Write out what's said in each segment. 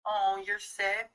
Oh, you're sick?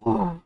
Oh.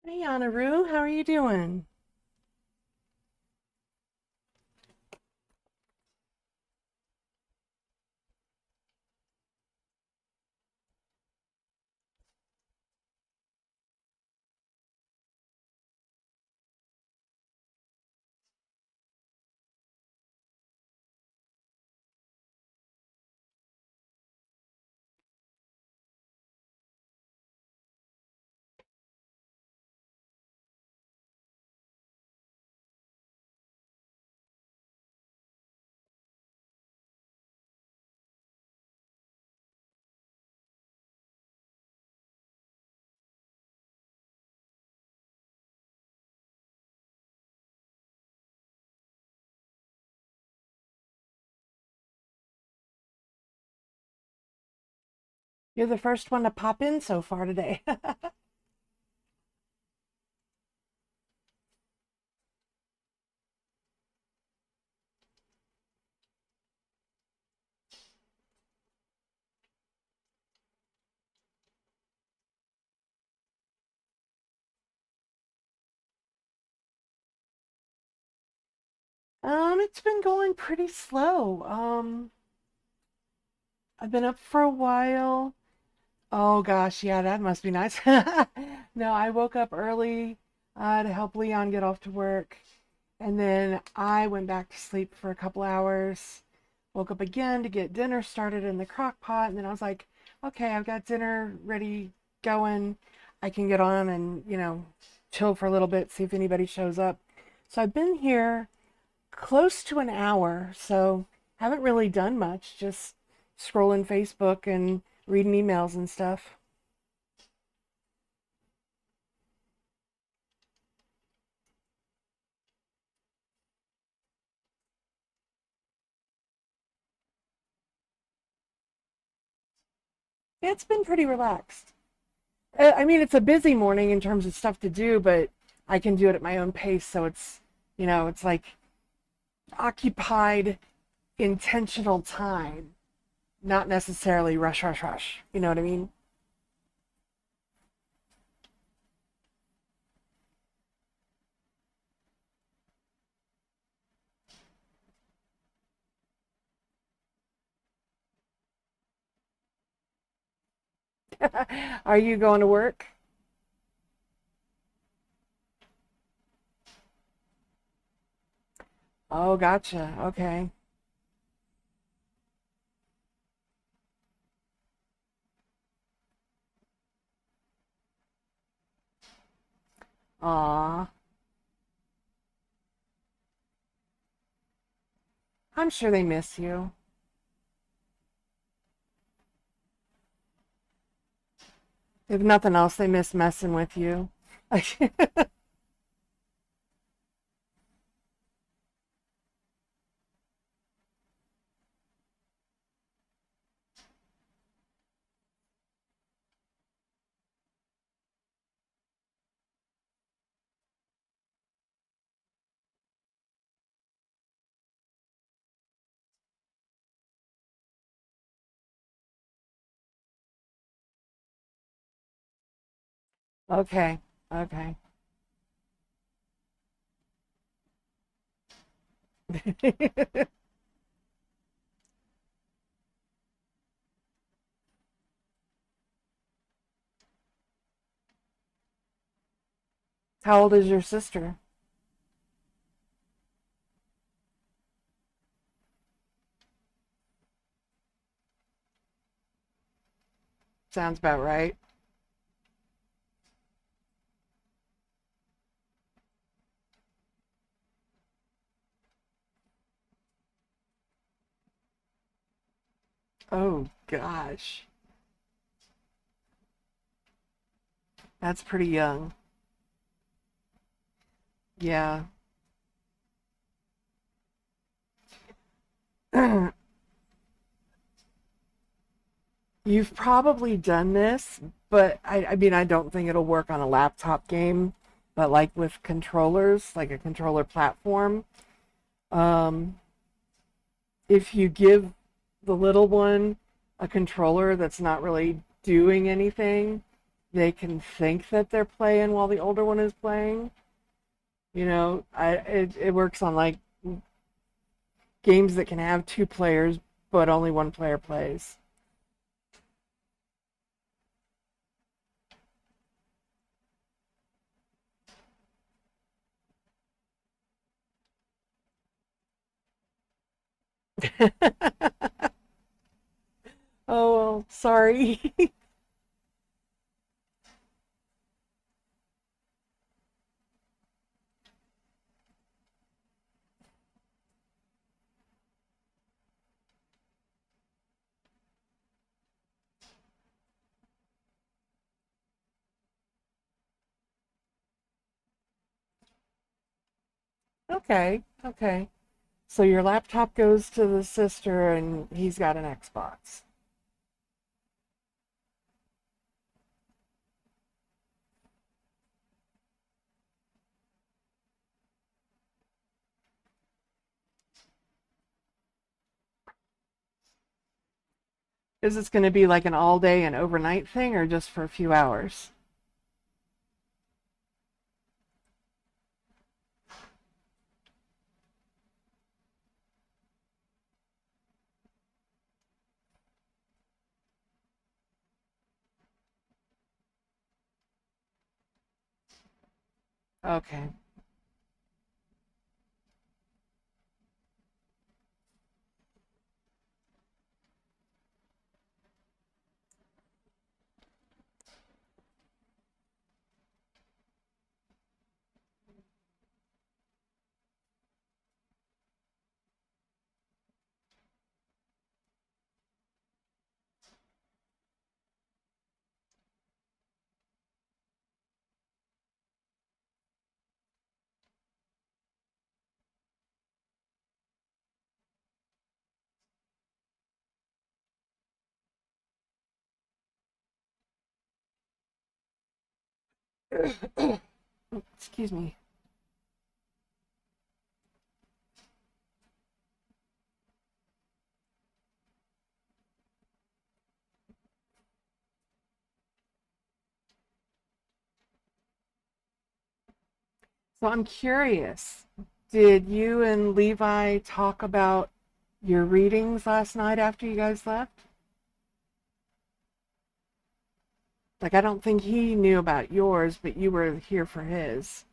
Hey, Anaru, how are you doing? You're the first one to pop in so far today. It's been going pretty slow. I've been up for a while. Oh gosh, yeah, that must be nice. No, I woke up early to help Leon get off to work, and then I went back to sleep for a couple hours. Woke up again to get dinner started in the crock pot, and then I was like, okay, I've got dinner ready going. I can get on and, chill for a little bit, see if anybody shows up. So I've been here close to an hour, so haven't really done much, just scrolling Facebook and reading emails and stuff. Yeah, it's been pretty relaxed. I mean, it's a busy morning in terms of stuff to do, but I can do it at my own pace, so it's like occupied intentional time, not necessarily rush, rush, rush. You know what I mean? Are you going to work? Oh, gotcha. Okay. Aw, I'm sure they miss you. If nothing else, they miss messing with you. Okay. Okay. How old is your sister? Sounds about right. Oh, gosh. That's pretty young. Yeah. You've probably done this, but I mean, I don't think it'll work on a laptop game, but like with controllers, like a controller platform, um, if you give the little one a controller that's not really doing anything, they can think that they're playing while the older one is playing. It works on like games that can have two players, but only one player plays. Oh, well, sorry. Okay, okay. So your laptop goes to the sister and he's got an Xbox. Is this going to be like an all day and overnight thing or just for a few hours? Okay. Excuse me. So I'm curious, did you and Levi talk about your readings last night after you guys left? Like, I don't think he knew about yours, but you were here for his.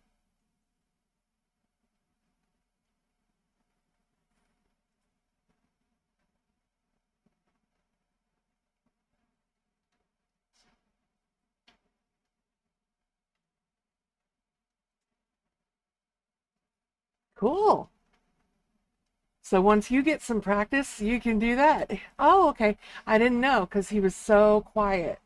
Cool. So once you get some practice, you can do that. Oh, okay. I didn't know because he was so quiet.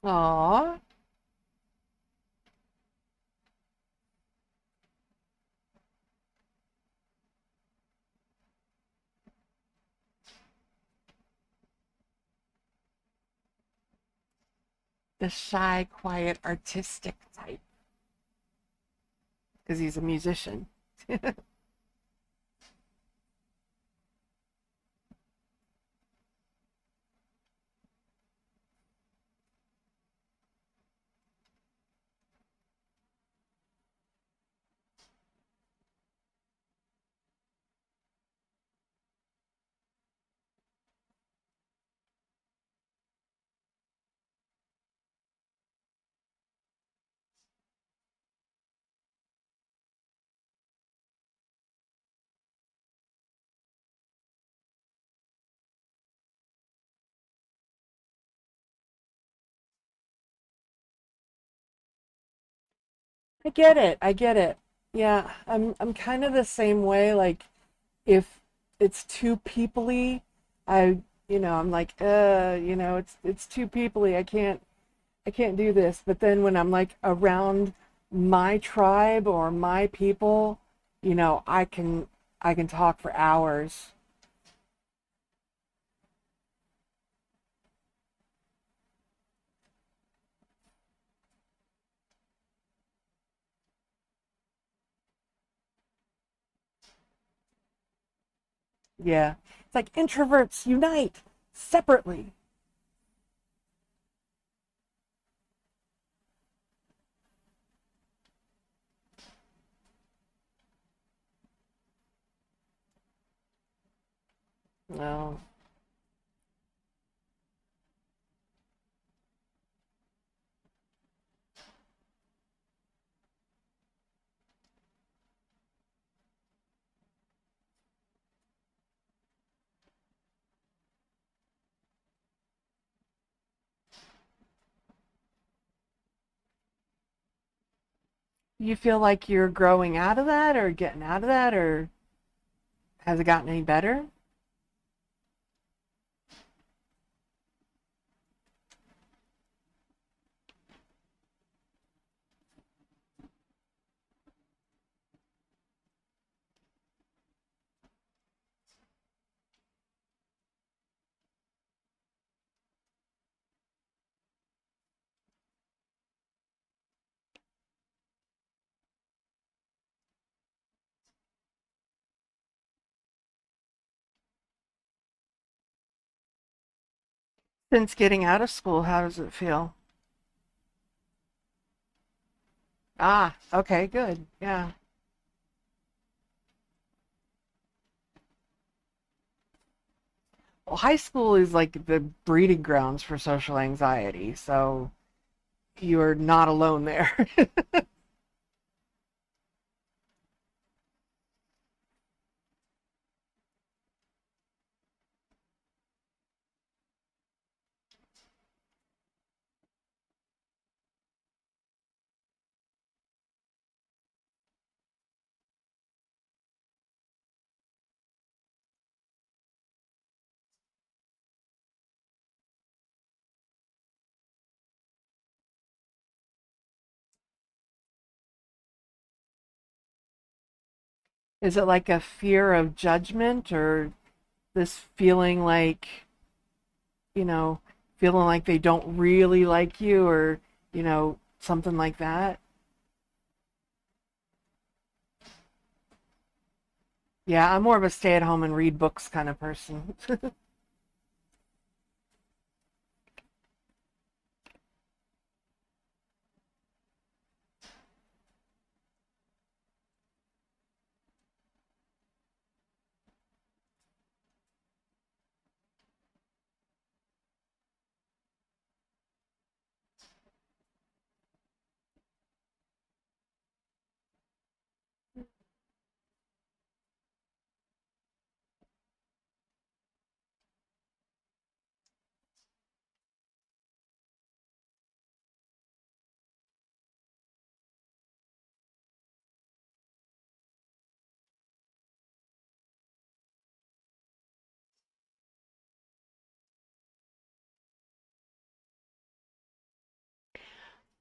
Aw, the shy, quiet, artistic type because he's a musician. I get it. I get it. Yeah, I'm kind of the same way. Like if it's too peoply, I'm like, it's too peoply. I can't do this. But then when I'm like around my tribe or my people, I can talk for hours. Yeah. It's like introverts unite separately. No. You feel like you're growing out of that or getting out of that, or has it gotten any better? Since getting out of school, how does it feel? Ah, okay, good. Yeah. Well, high school is like the breeding grounds for social anxiety, so you're not alone there. Is it like a fear of judgment or this feeling like, you know, feeling like they don't really like you or, something like that. Yeah, I'm more of a stay at home and read books kind of person.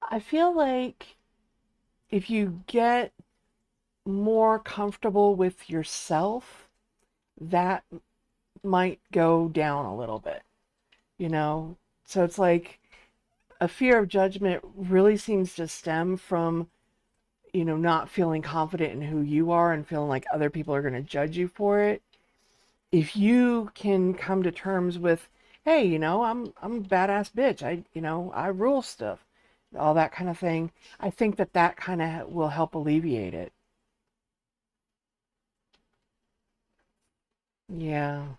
I feel like if you get more comfortable with yourself, that might go down a little bit, you know? So it's like a fear of judgment really seems to stem from, not feeling confident in who you are and feeling like other people are going to judge you for it. If you can come to terms with, hey, I'm a badass bitch. I rule stuff, all that kind of thing. I think that kind of will help alleviate it. Yeah.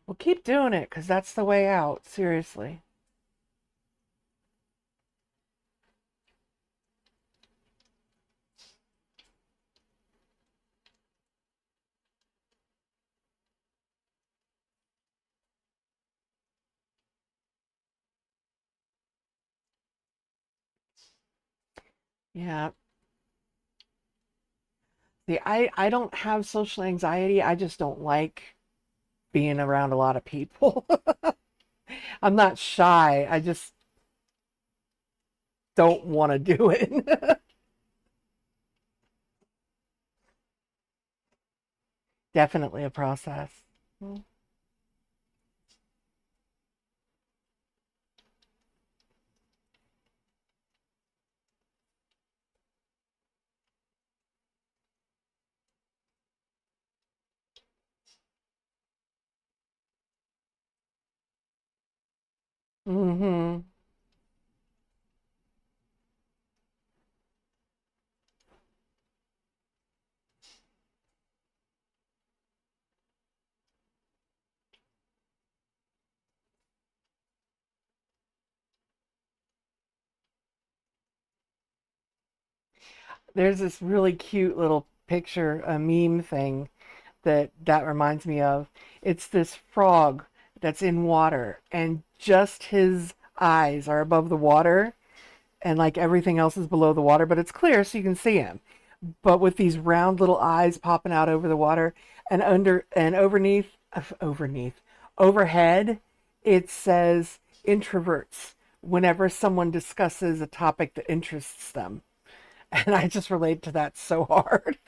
Well, keep doing it because that's the way out. Seriously. Yeah. See, I don't have social anxiety. I just don't like being around a lot of people. I'm not shy. I just don't want to do it. Definitely a process. Hmm. There's this really cute little picture, a meme thing that reminds me of. It's this frog that's in water, and just his eyes are above the water, and like everything else is below the water, but it's clear so you can see him. But with these round little eyes popping out over the water, and underneath, overhead, it says introverts whenever someone discusses a topic that interests them. And I just relate to that so hard.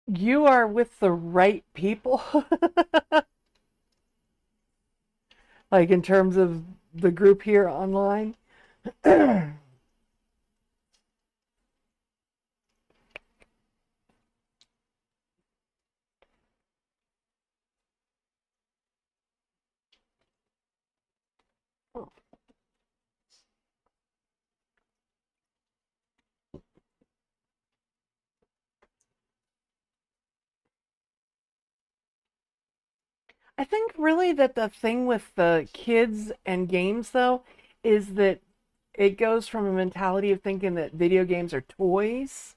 You are with the right people. Like in terms of the group here online. I think really that the thing with the kids and games though is that it goes from a mentality of thinking that video games are toys.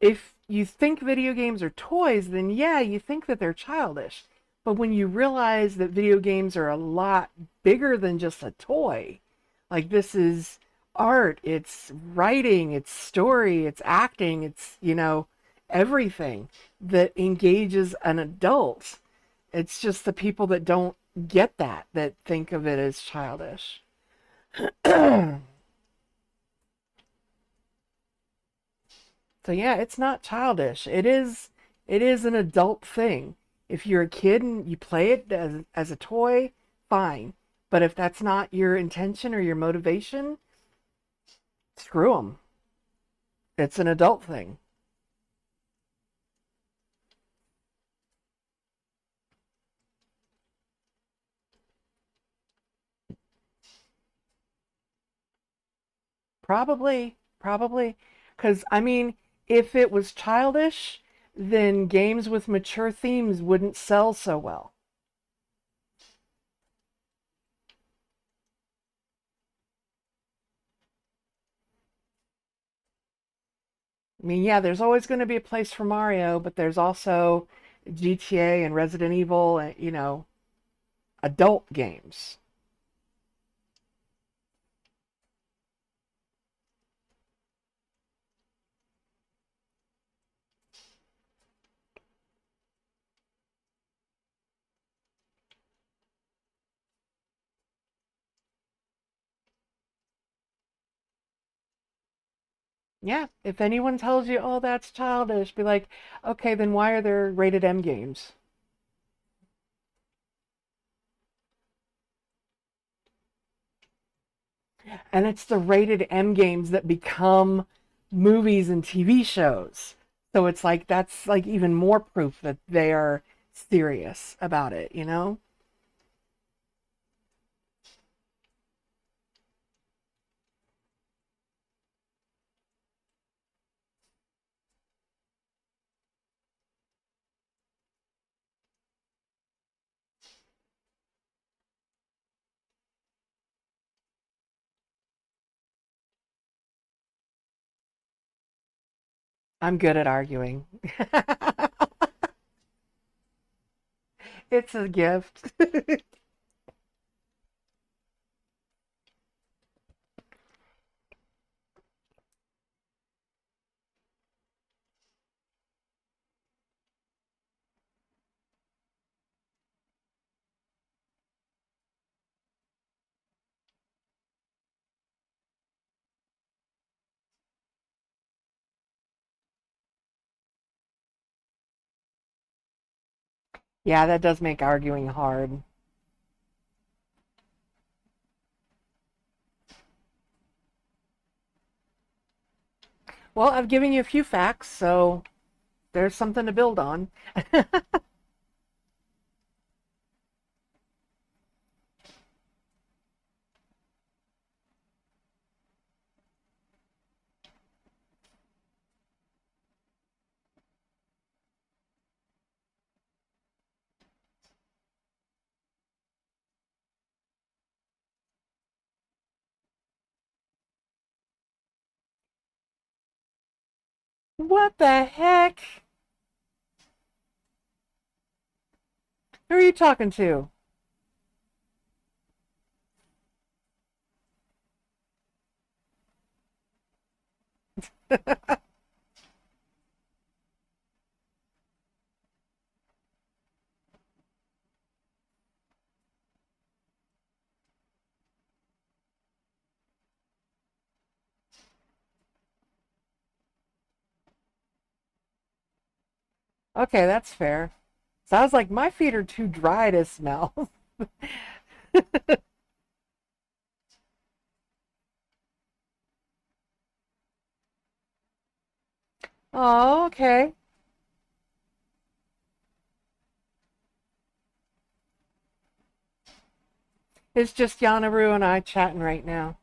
If you think video games are toys, then yeah, you think that they're childish. But when you realize that video games are a lot bigger than just a toy, like this is art, it's writing, it's story, it's acting, it's, everything that engages an adult. It's just the people that don't get that think of it as childish. So yeah, it's not childish. It is an adult thing. If you're a kid and you play it as a toy, fine. But if that's not your intention or your motivation, screw them. It's an adult thing. Probably. Because, I mean, if it was childish, then games with mature themes wouldn't sell so well. I mean, yeah, there's always going to be a place for Mario, but there's also GTA and Resident Evil, and, adult games. Yeah, if anyone tells you, oh, that's childish, be like, okay, then why are there rated M games? And it's the rated M games that become movies and TV shows. So it's like, that's like even more proof that they are serious about it? I'm good at arguing. It's a gift. Yeah, that does make arguing hard. Well, I've given you a few facts, so there's something to build on. What the heck? Who are you talking to? Okay, that's fair. So I was like, my feet are too dry to smell. Oh, okay. It's just Yanaru and I chatting right now.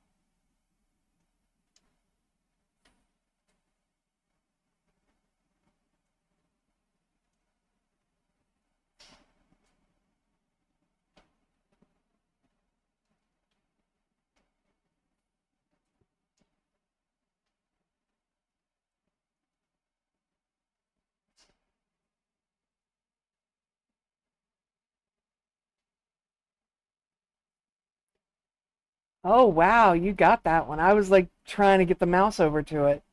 Oh, wow, you got that one. I was like trying to get the mouse over to it.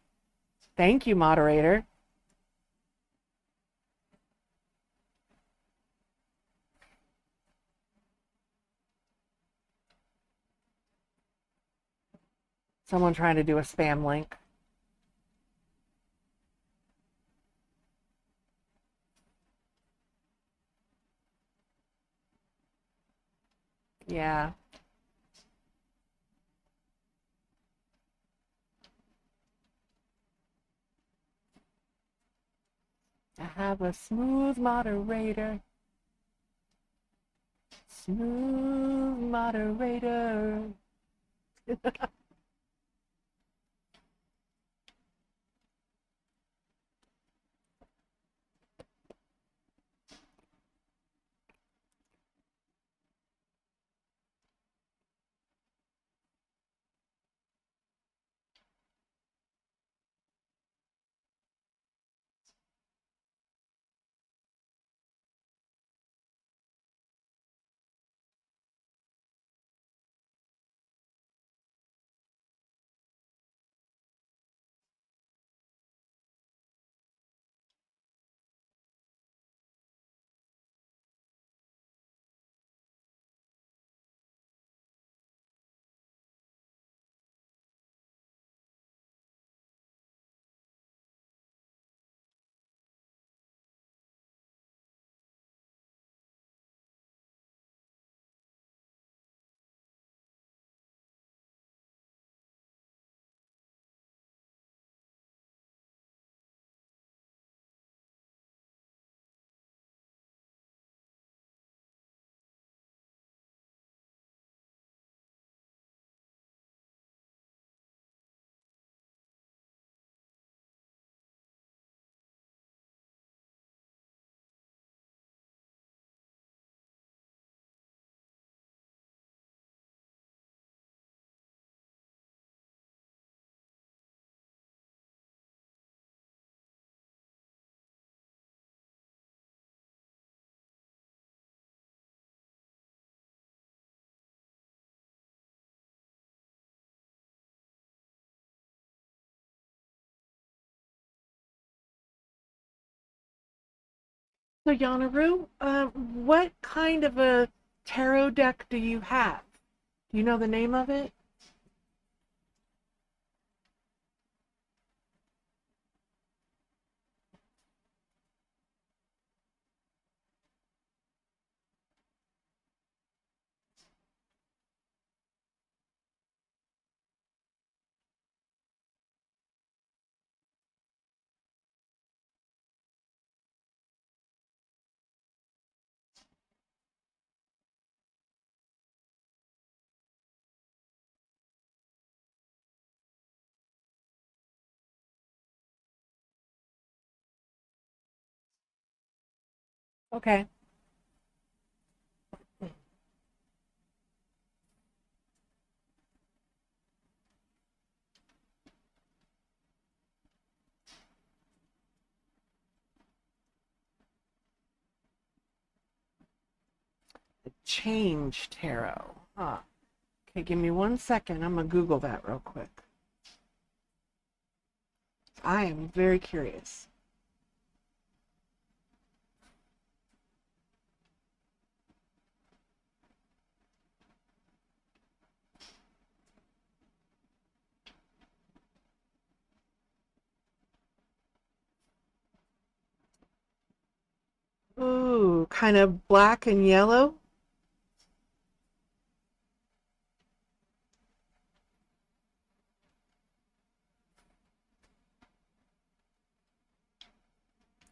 Thank you, moderator. Someone trying to do a spam link. Yeah. I have a smooth moderator. Smooth moderator. So, Yanaru, what kind of a tarot deck do you have? Do you know the name of it? Okay. The Change Tarot. Huh. Okay, give me 1 second. I'm going to Google that real quick. I am very curious. Ooh, kind of black and yellow.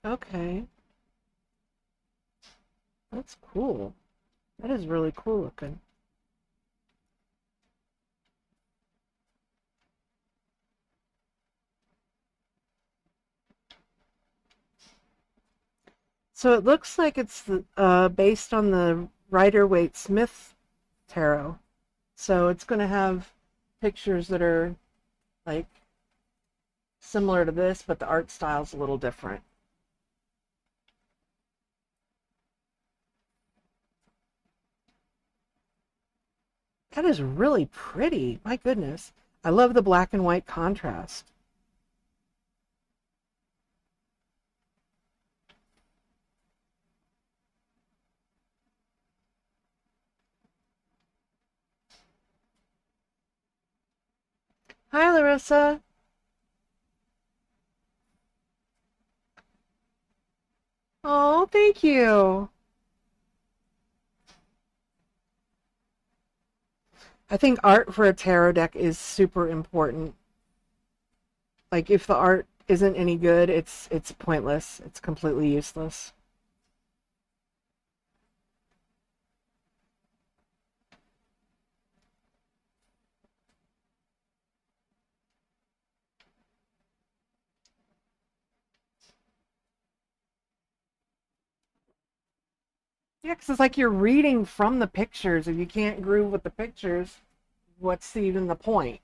Okay. That's cool. That is really cool looking. So it looks like it's based on the Rider-Waite-Smith tarot. So it's going to have pictures that are like similar to this, but the art style's a little different. That is really pretty. My goodness. I love the black and white contrast. Hi, Larissa. Oh, thank you. I think art for a tarot deck is super important. Like if the art isn't any good, it's pointless. It's completely useless. Yeah, because it's like you're reading from the pictures. If you can't groove with the pictures, what's even the point?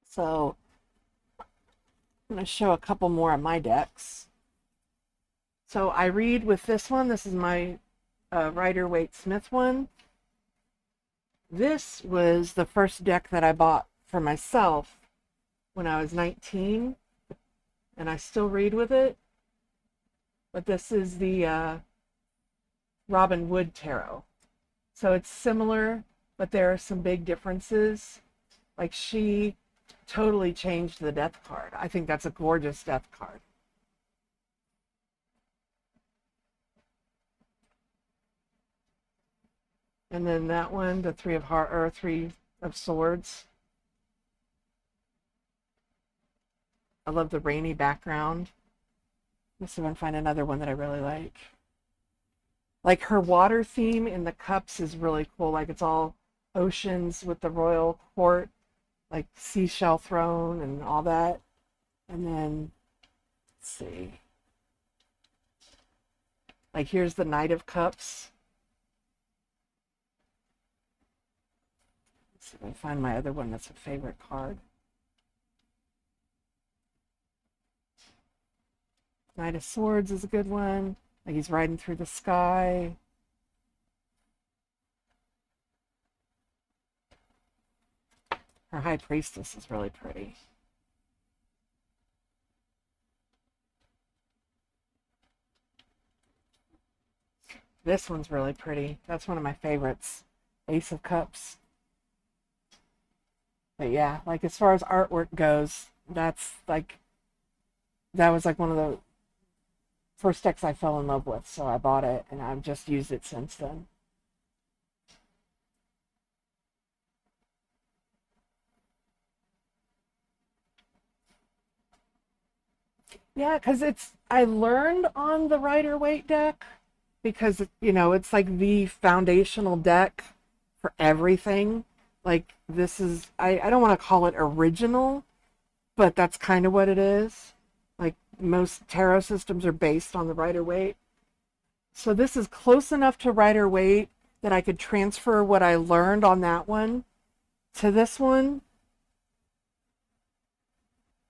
So I'm going to show a couple more of my decks. So I read with this one. This is my Rider-Waite-Smith one. This was the first deck that I bought for myself when I was 19, and I still read with it. But this is the Robin Wood Tarot. So it's similar, but there are some big differences. Like she totally changed the death card. I think that's a gorgeous death card. And then that one, the Three of Heart or Three of Swords. I love the rainy background. Let's see if I can find another one that I really like. Like her water theme in the cups is really cool. Like it's all oceans with the royal court, like seashell throne and all that. And then let's see. Like here's the Knight of Cups. Let's see if I can find my other one that's a favorite card. Knight of Swords is a good one. Like he's riding through the sky. Her High Priestess is really pretty. This one's really pretty. That's one of my favorites. Ace of Cups. But yeah, like as far as artwork goes, that was like one of the first decks I fell in love with, so I bought it and I've just used it since then. Yeah, because I learned on the Rider-Waite deck because, it's like the foundational deck for everything. Like, I don't want to call it original, but that's kind of what it is. Like, most tarot systems are based on the Rider-Waite. So, this is close enough to Rider-Waite that I could transfer what I learned on that one to this one.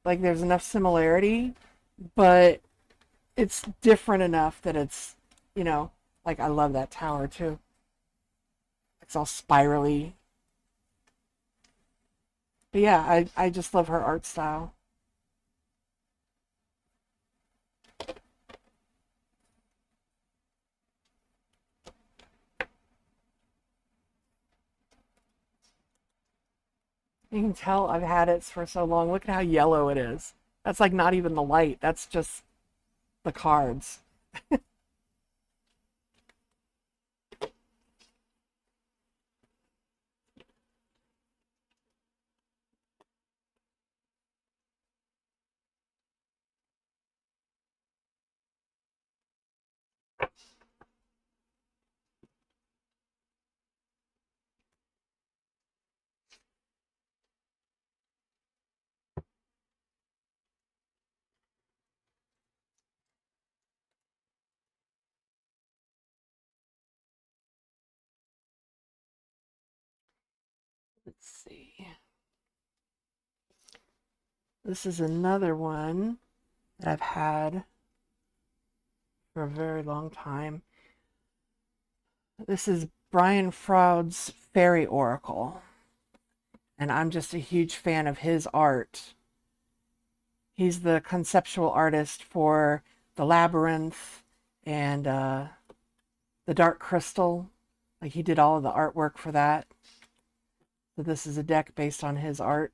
Like, there's enough similarity, but it's different enough that you know, like I love that tower too. It's all spirally. But yeah, I just love her art style. You can tell I've had it for so long. Look at how yellow it is. That's like not even the light. That's just the cards. Let's see. This is another one that I've had for a very long time. This is Brian Froud's Fairy Oracle, and I'm just a huge fan of his art. He's the conceptual artist for The Labyrinth and The Dark Crystal. Like he did all of the artwork for that. So this is a deck based on his art.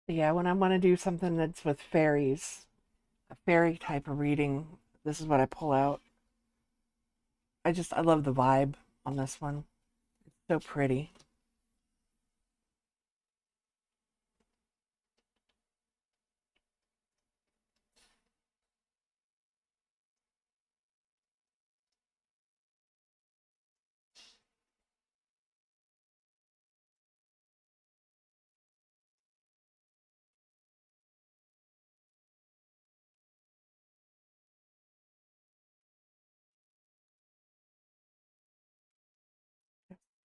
Yeah, when I want to do something that's with fairies, a fairy type of reading, this is what I pull out. I love the vibe on this one. It's so pretty.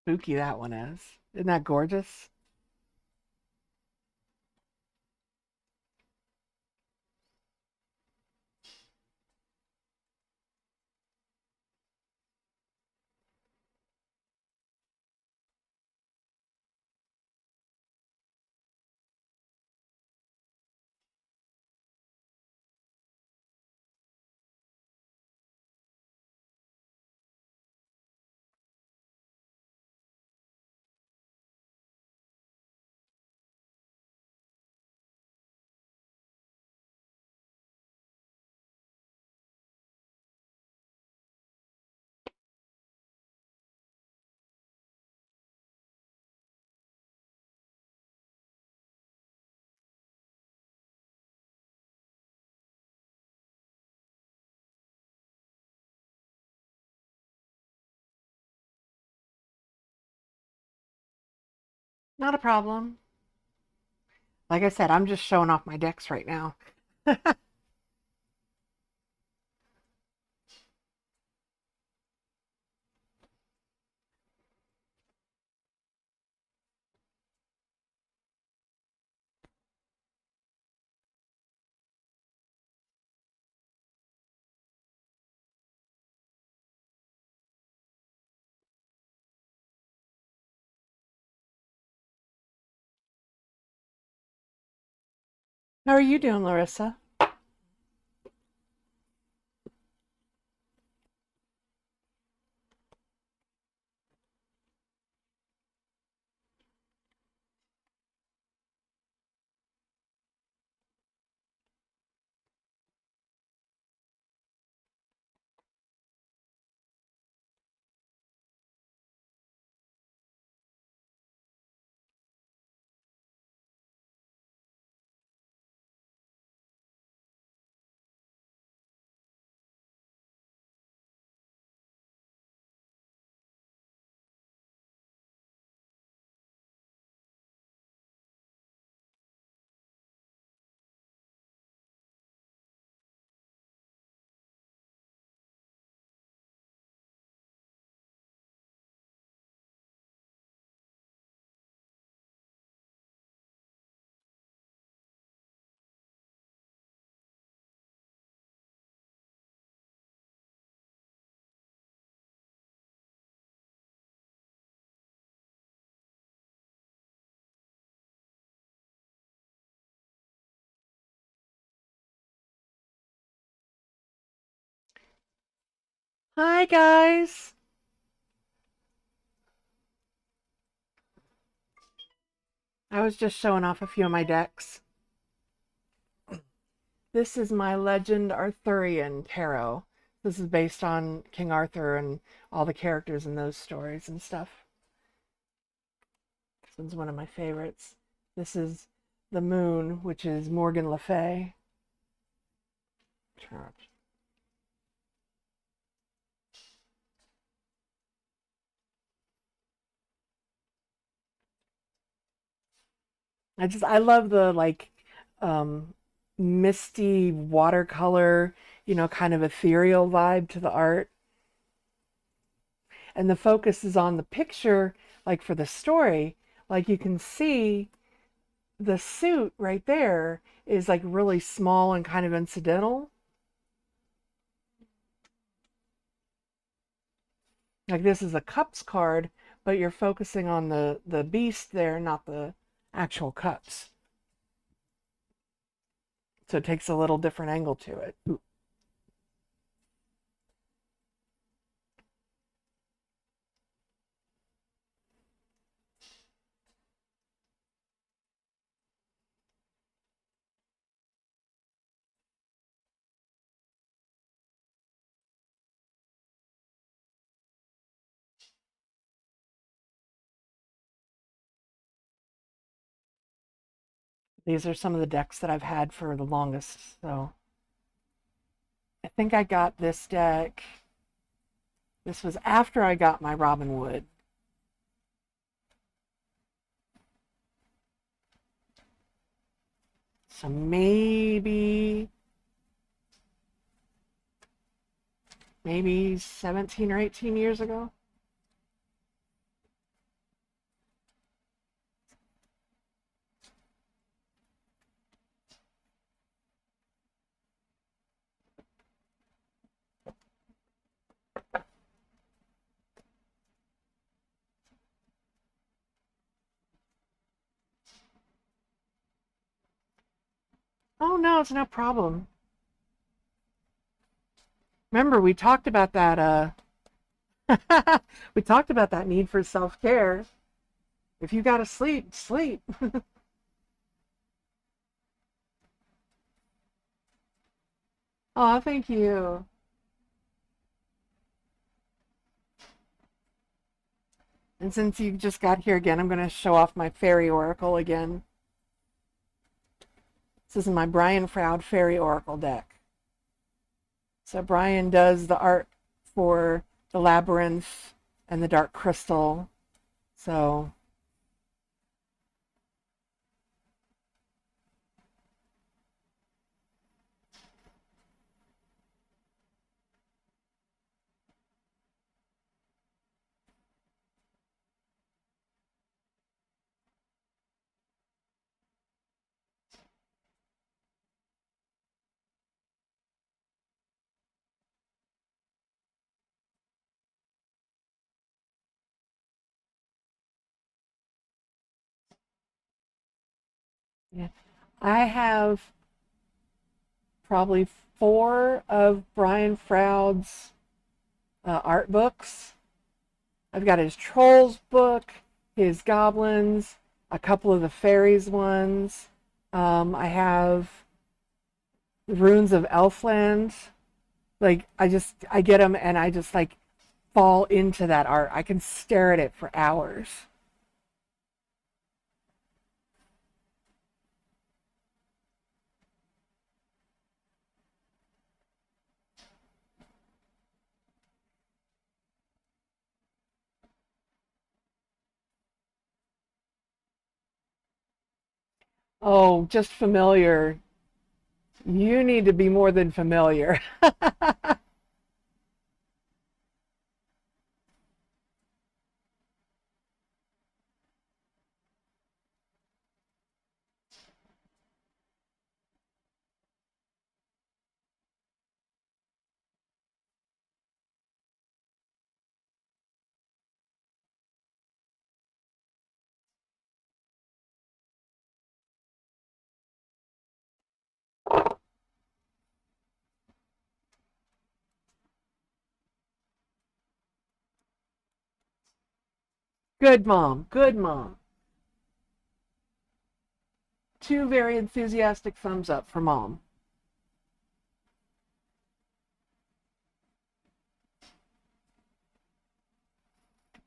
Spooky that one is. Isn't that gorgeous? Not a problem. Like I said, I'm just showing off my decks right now. How are you doing, Larissa? Hi, guys. I was just showing off a few of my decks. This is my Legend Arthurian Tarot. This is based on King Arthur and all the characters in those stories and stuff. This one's one of my favorites. This is the Moon, which is Morgan Le Fay. I love the like um misty watercolor, kind of ethereal vibe to the art. And the focus is on the picture, like for the story. Like you can see the suit right there is like really small and kind of incidental. Like this is a cups card, but you're focusing on the beast there, not the actual cups. So it takes a little different angle to it. These are some of the decks that I've had for the longest. So I think I got this deck. This was after I got my Robin Wood. So maybe 17 or 18 years ago. Oh no, it's no problem. Remember, we talked about that we talked about that need for self-care. If you gotta sleep, sleep. Oh, thank you. And since you just got here again, I'm going to show off my fairy oracle again. This is my Brian Froud fairy oracle deck. So Brian does the art for the labyrinth and the dark crystal. So yeah, I have probably 4 of Brian Froud's art books. I've got his Trolls book, his Goblins, a couple of the Fairies ones. I have the Runes of Elfland. Like I get them and I just like fall into that art. I can stare at it for hours. Oh, just familiar. You need to be more than familiar. Good mom. Good mom. Two very enthusiastic thumbs up for mom.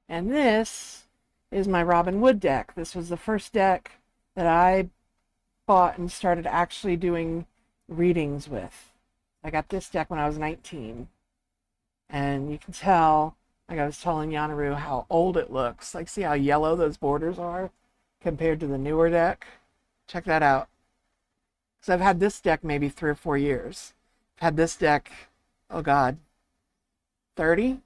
And this is my Robin Wood deck. This was the first deck that I bought and started actually doing readings with. I got this deck when I was 19. And you can tell, like I was telling Yanaru, how old it looks. Like, see how yellow those borders are compared to the newer deck? Check that out. Because I've had this deck maybe 3 or 4 years. I've had this deck, oh God, 30?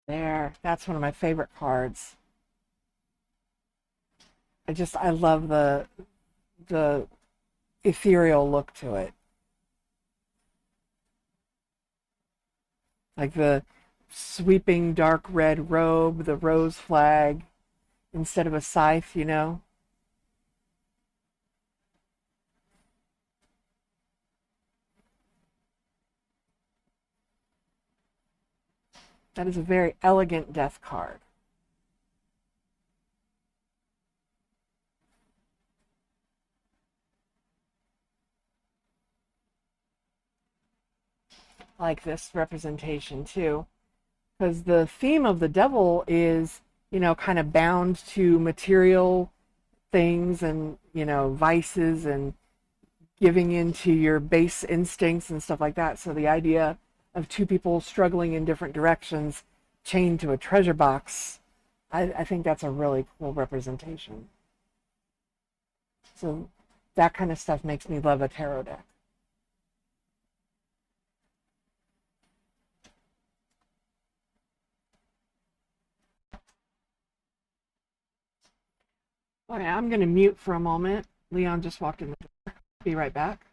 There, that's one of my favorite cards. I love the ethereal look to it. Like the sweeping dark red robe, the rose flag instead of a scythe, you know? That is a very elegant death card. I like this representation too, because the theme of the devil is, kind of bound to material things and, vices and giving into your base instincts and stuff like that. So the idea of two people struggling in different directions chained to a treasure box, I think that's a really cool representation. So that kind of stuff makes me love a tarot deck. Okay, I'm going to mute for a moment. Leon just walked in the door. Be right back.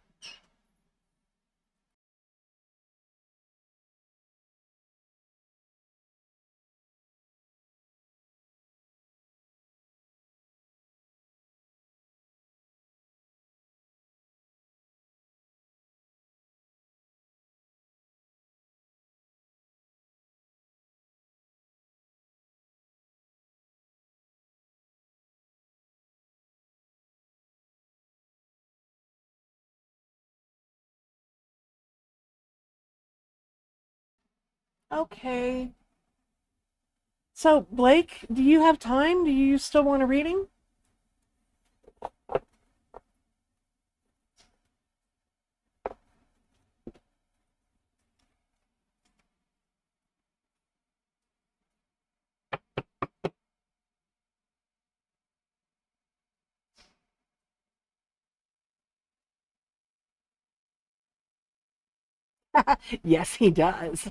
Okay. So, Blake, do you have time? Do you still want a reading? Yes, he does.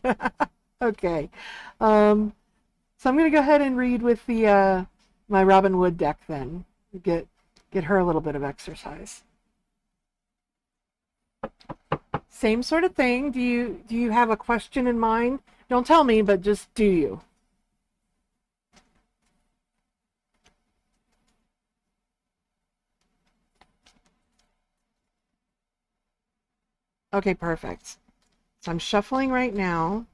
Okay. Um, so I'm going to go ahead and read with the my Robin Wood deck then. Get get her a little bit of exercise. Same sort of thing. Do you have a question in mind? Don't tell me, but just do you? Okay, perfect. So I'm shuffling right now.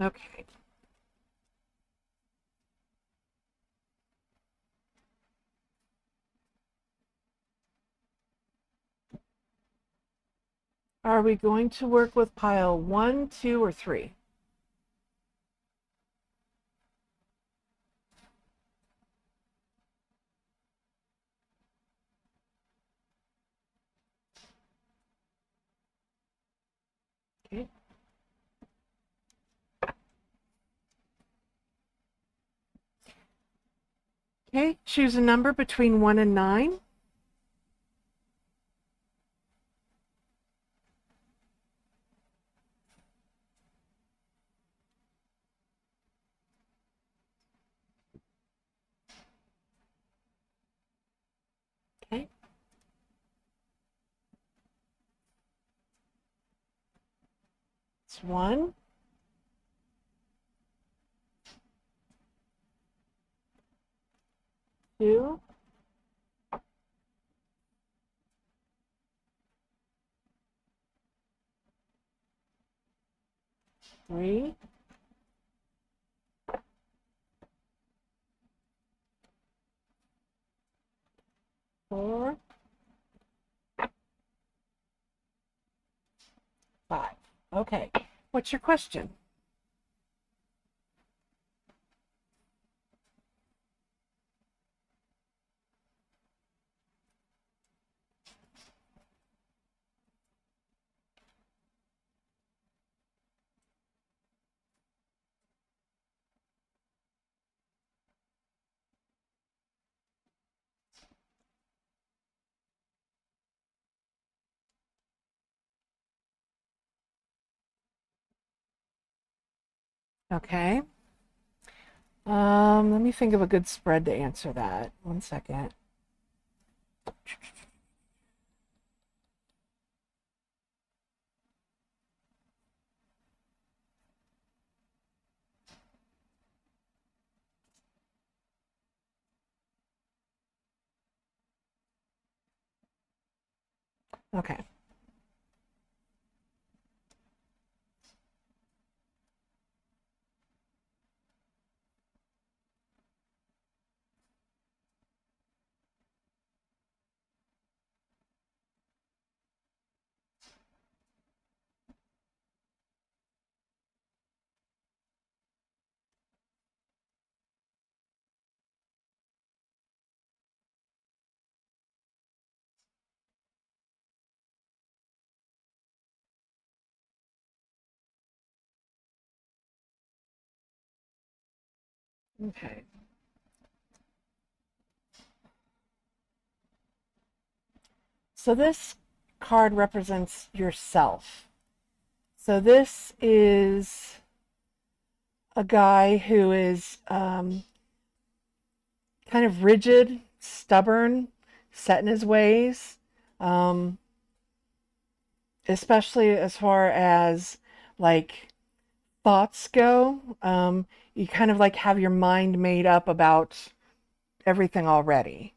Okay. Are we going to work with pile 1, 2, or 3? Okay. Okay, choose a number between 1 and 9. Okay. It's 1, 2, 3, 4, 5. Okay. What's your question? Okay. Let me think of a good spread to answer that. 1 second. Okay. Okay. So this card represents yourself. So this is a guy who is kind of rigid, stubborn, set in his ways, um, especially as far as like thoughts go. You kind of like have your mind made up about everything already.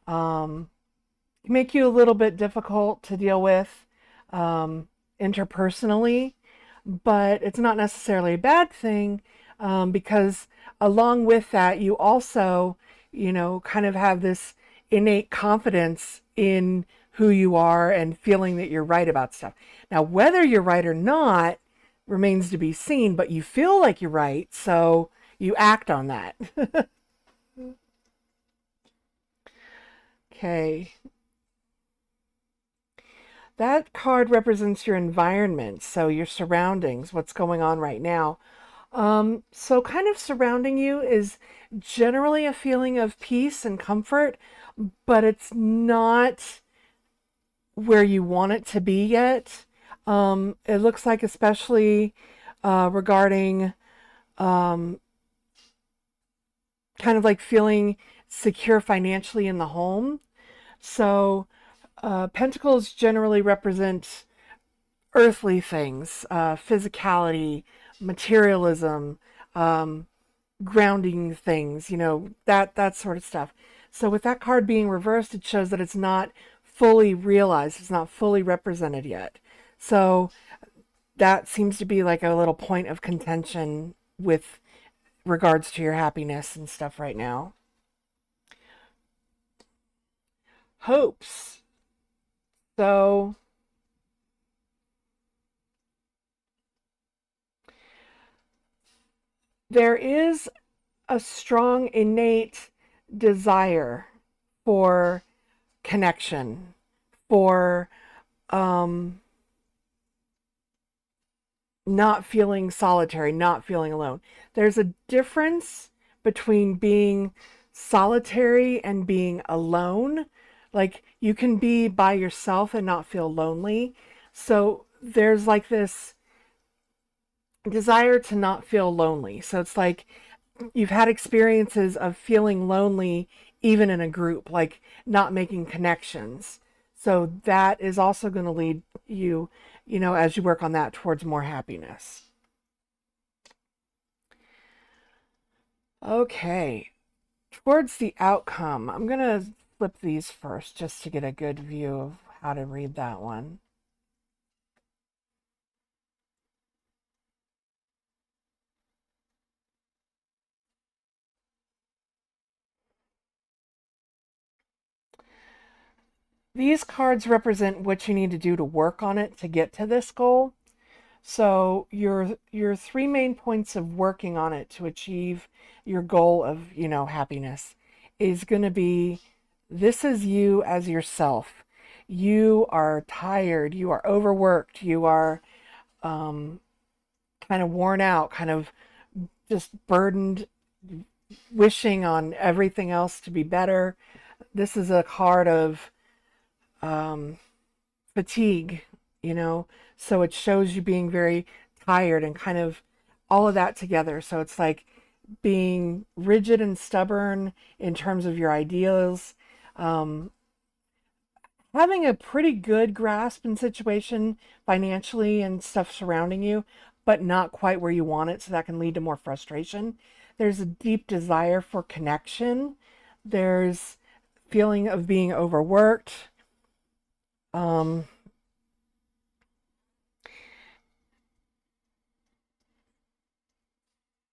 Um, make you a little bit difficult to deal with interpersonally, but it's not necessarily a bad thing because along with that, you also, kind of have this innate confidence in who you are and feeling that you're right about stuff. Now, whether you're right or not remains to be seen, but you feel like you're right, so you act on that. Okay. That card represents your environment, so your surroundings, what's going on right now. So kind of surrounding you is generally a feeling of peace and comfort, but it's not where you want it to be yet. It looks like especially regarding um, kind of like feeling secure financially in the home. So pentacles generally represent earthly things, physicality, materialism, um, grounding things, that sort of stuff. So with that card being reversed, it shows that it's not fully realized, it's not fully represented yet. So that seems to be like a little point of contention with regards to your happiness and stuff right now. Hopes. So there is a strong innate desire for connection, for um, not feeling solitary, not feeling alone. There's a difference between being solitary and being alone. Like you can be by yourself and not feel lonely. So there's like this desire to not feel lonely. So it's like you've had experiences of feeling lonely even in a group, like not making connections. So that is also going to lead you, as you work on that towards more happiness. Okay, towards the outcome, I'm going to flip these first just to get a good view of how to read that one. These cards represent what you need to do to work on it to get to this goal. So your three main points of working on it to achieve your goal of, happiness is going to be, this is you as yourself. You are tired, you are overworked, you are kind of worn out, kind of just burdened, wishing on everything else to be better. This is a card of fatigue, so it shows you being very tired and kind of all of that together. So it's like being rigid and stubborn in terms of your ideals, having a pretty good grasp in situation financially and stuff surrounding you, but not quite where you want it. So that can lead to more frustration. There's a deep desire for connection. There's feeling of being overworked.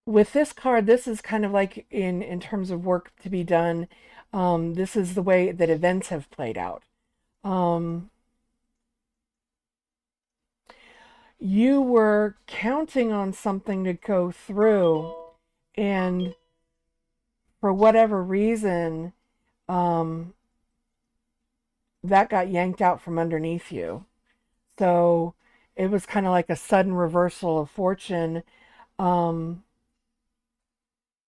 With this card, this is kind of like in terms of work to be done. This is the way that events have played out. You were counting on something to go through, and for whatever reason, um, that got yanked out from underneath you. So it was kind of like a sudden reversal of fortune, um,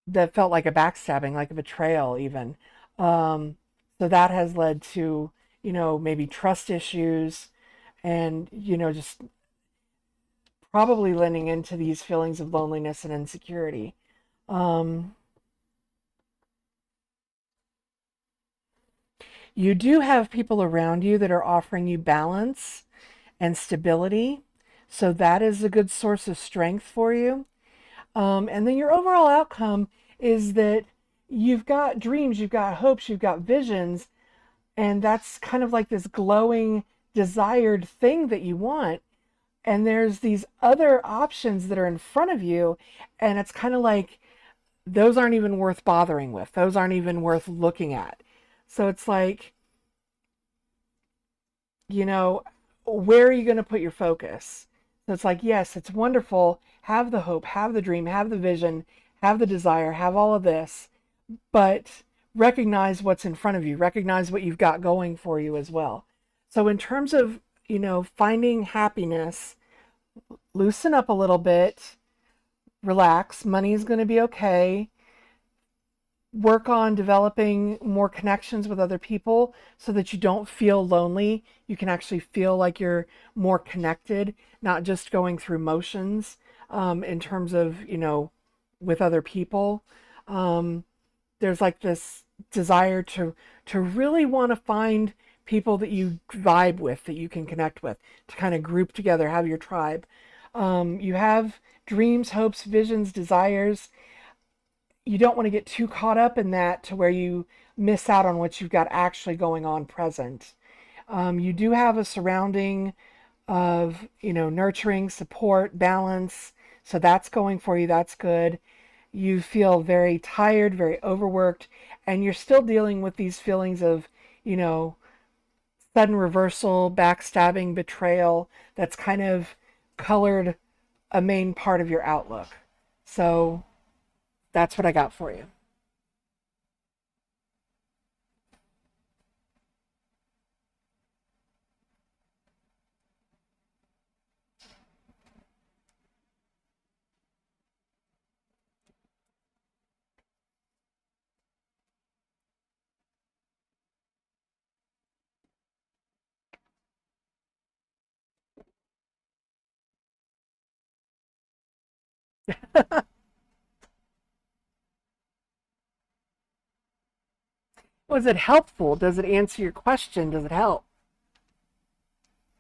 that felt like a backstabbing, like a betrayal, even. So that has led to, maybe trust issues and, just probably lending into these feelings of loneliness and insecurity. Um, you do have people around you that are offering you balance and stability. So that is a good source of strength for you. And then your overall outcome is that you've got dreams, you've got hopes, you've got visions, and that's kind of like this glowing, desired thing that you want. And there's these other options that are in front of you, and it's kind of like those aren't even worth bothering with, those aren't even worth looking at. So it's like, you know, where are you going to put your focus? So it's like, yes, it's wonderful. Have the hope, have the dream, have the vision, have the desire, have all of this, but recognize what's in front of you, recognize what you've got going for you as well. So, in terms of, finding happiness, loosen up a little bit, relax, money is going to be okay. Work on developing more connections with other people so that you don't feel lonely. You can actually feel like you're more connected, not just going through motions, in terms of, with other people. There's like this desire to really want to find people that you vibe with, that you can connect with, to kind of group together, have your tribe. You have dreams, hopes, visions, desires. You don't want to get too caught up in that to where you miss out on what you've got actually going on present. You do have a surrounding of, nurturing, support, balance. So that's going for you. That's good. You feel very tired, very overworked, and you're still dealing with these feelings of, you know, sudden reversal, backstabbing, betrayal that's kind of colored a main part of your outlook. So that's what I got for you. Was it helpful? Does it answer your question? Does it help?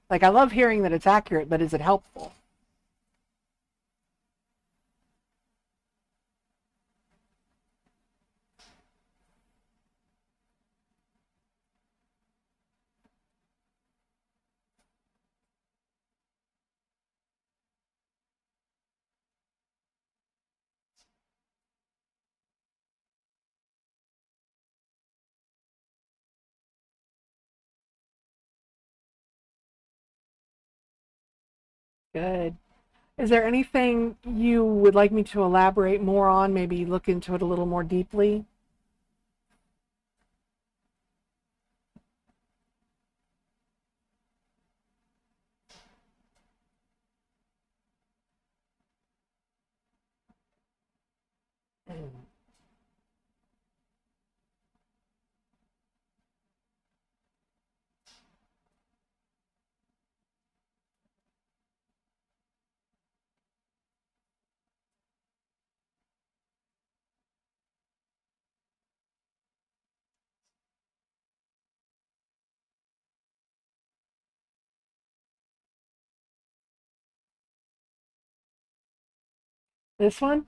Like, I love hearing that it's accurate, but is it helpful? Good. Is there anything you would like me to elaborate more on? Maybe look into it a little more deeply? This one?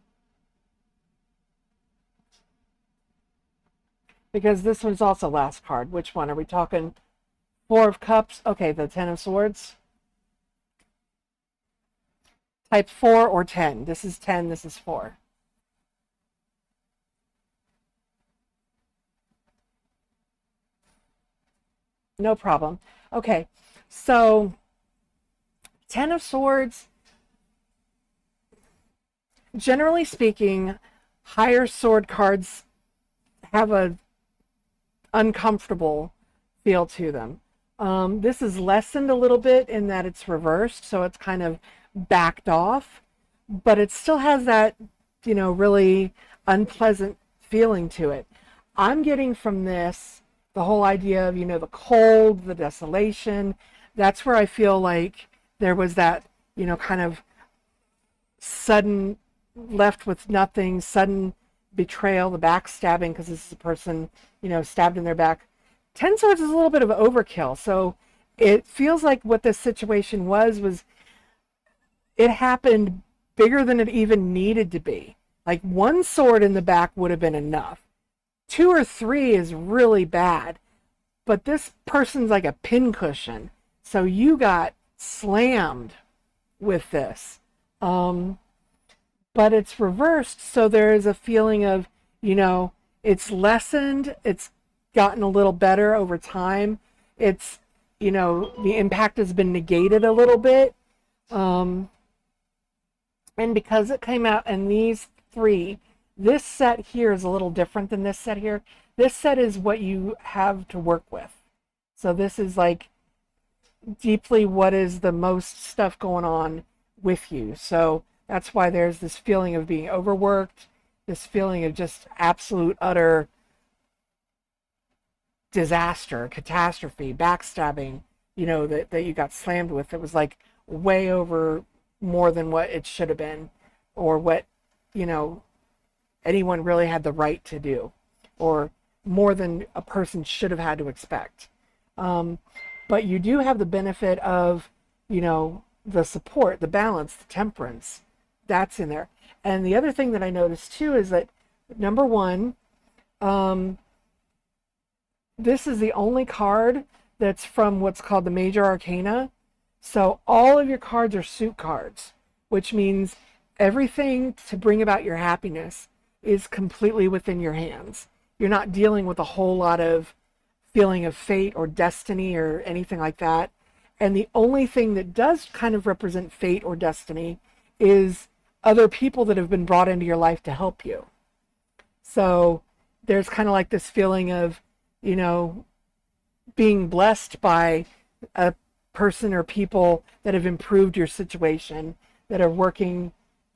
Because this one's also last card. Which one? Are we talking Four of Cups? Okay, the Ten of Swords. Type 4 or 10. This is 10, this is 4. No problem. Okay, so Ten of Swords, generally speaking, higher sword cards have a uncomfortable feel to them. This is lessened a little bit in that it's reversed, so it's kind of backed off, but it still has that, really unpleasant feeling to it. I'm getting from this the whole idea of, the cold, the desolation. That's where I feel like there was that, kind of sudden left with nothing, sudden betrayal, the backstabbing, because this is a person, stabbed in their back. Ten Swords is a little bit of overkill. So it feels like what this situation was it happened bigger than it even needed to be. Like one sword in the back would have been enough. Two or three is really bad. But this person's like a pincushion. So you got slammed with this. But it's reversed. So there is a feeling of, it's lessened. It's gotten a little better over time. It's, the impact has been negated a little bit. And because it came out in these three, this set here is a little different than this set here. This set is what you have to work with. So this is like deeply what is the most stuff going on with you. So that's why there's this feeling of being overworked, this feeling of just absolute, utter disaster, catastrophe, backstabbing, that you got slammed with. It was like way over more than what it should have been or what, anyone really had the right to do or more than a person should have had to expect. But you do have the benefit of, the support, the balance, the temperance. That's in there. And the other thing that I noticed too is that number one, this is the only card that's from what's called the Major Arcana. So all of your cards are suit cards, which means everything to bring about your happiness is completely within your hands. You're not dealing with a whole lot of feeling of fate or destiny or anything like that. And the only thing that does kind of represent fate or destiny is other people that have been brought into your life to help you. So there's kind of like this feeling of, you know, being blessed by a person or people that have improved your situation, that are working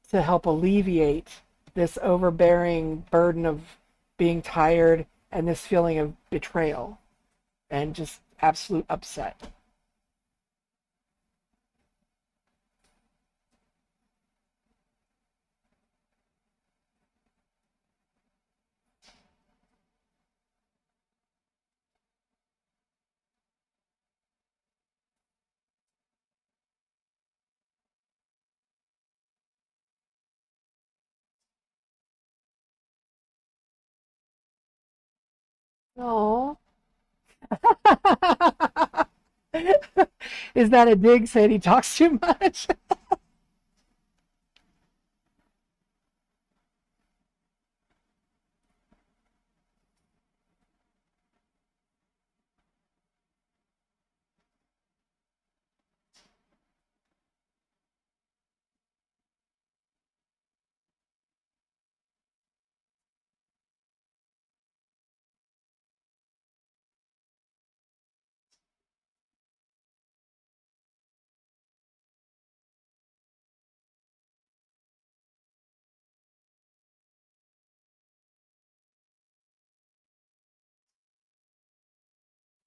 to help alleviate this overbearing burden of being tired and this feeling of betrayal and just absolute upset. Oh. Is that a dig saying he talks too much?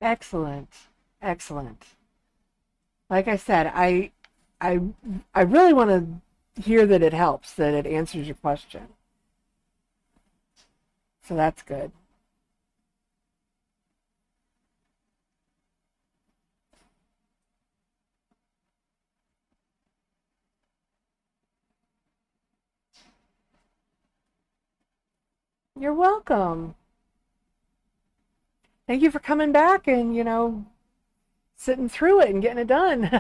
Excellent. Excellent. Like I said, I I really want to hear that it helps, that it answers your question. So that's good. You're welcome. Thank you for coming back and, sitting through it and getting it done.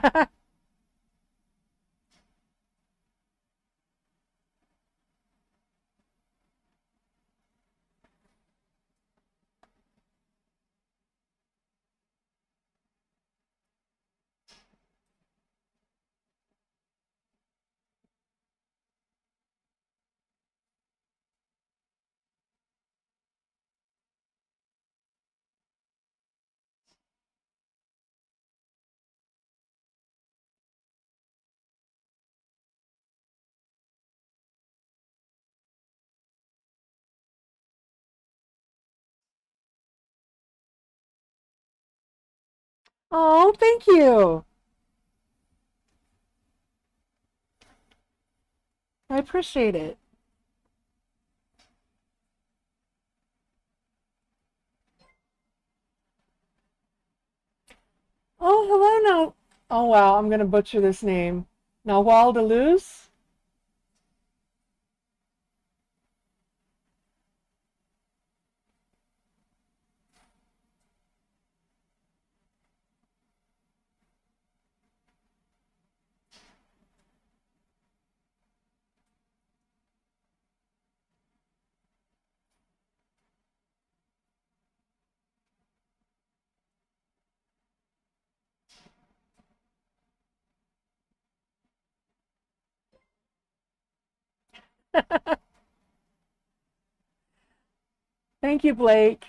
Oh, thank you. I appreciate it. Oh, hello now. Oh, wow, I'm going to butcher this name. Nawal Deleuze? Thank you, Blake.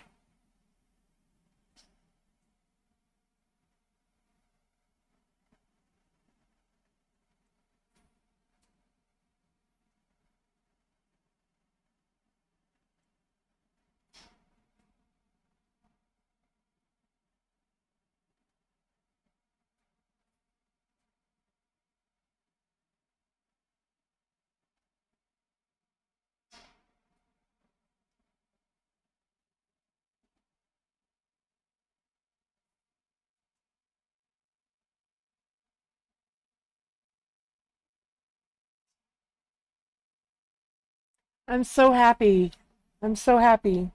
I'm so happy. I'm so happy.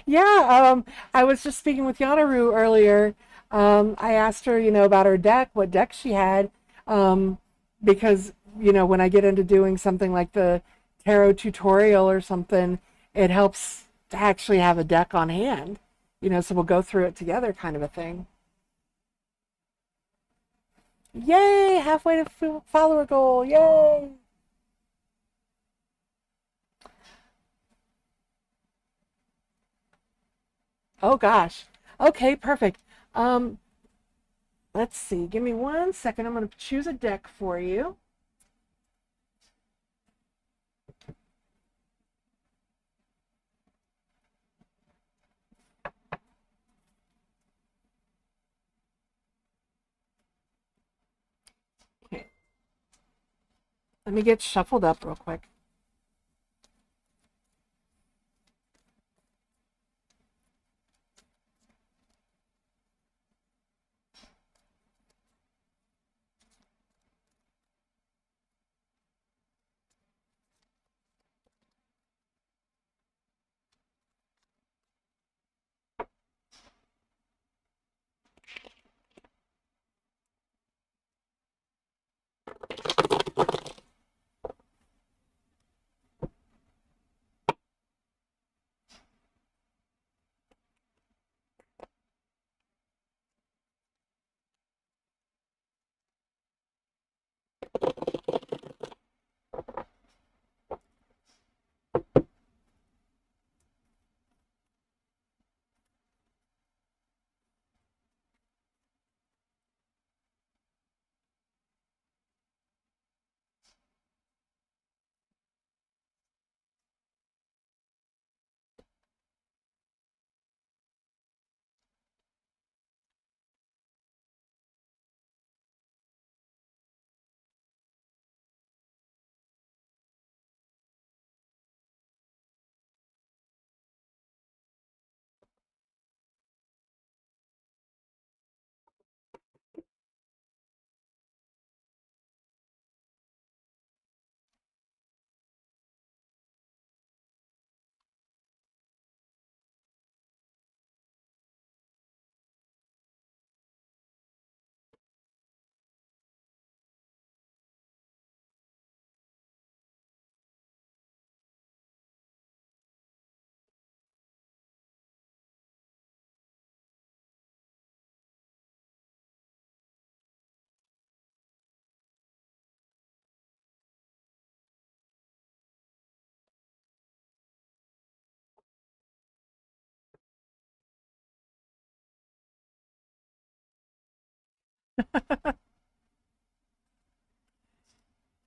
Yeah, I was just speaking with Yanaru earlier. I asked her, about her deck, what deck she had, um, because, when I get into doing something like the tarot tutorial or something, it helps to actually have a deck on hand, so we'll go through it together kind of a thing. Yay, halfway to follower goal. Yay. Oh gosh. Okay, perfect. Um, let's see. Give me 1 second. I'm going to choose a deck for you. Okay. Let me get shuffled up real quick.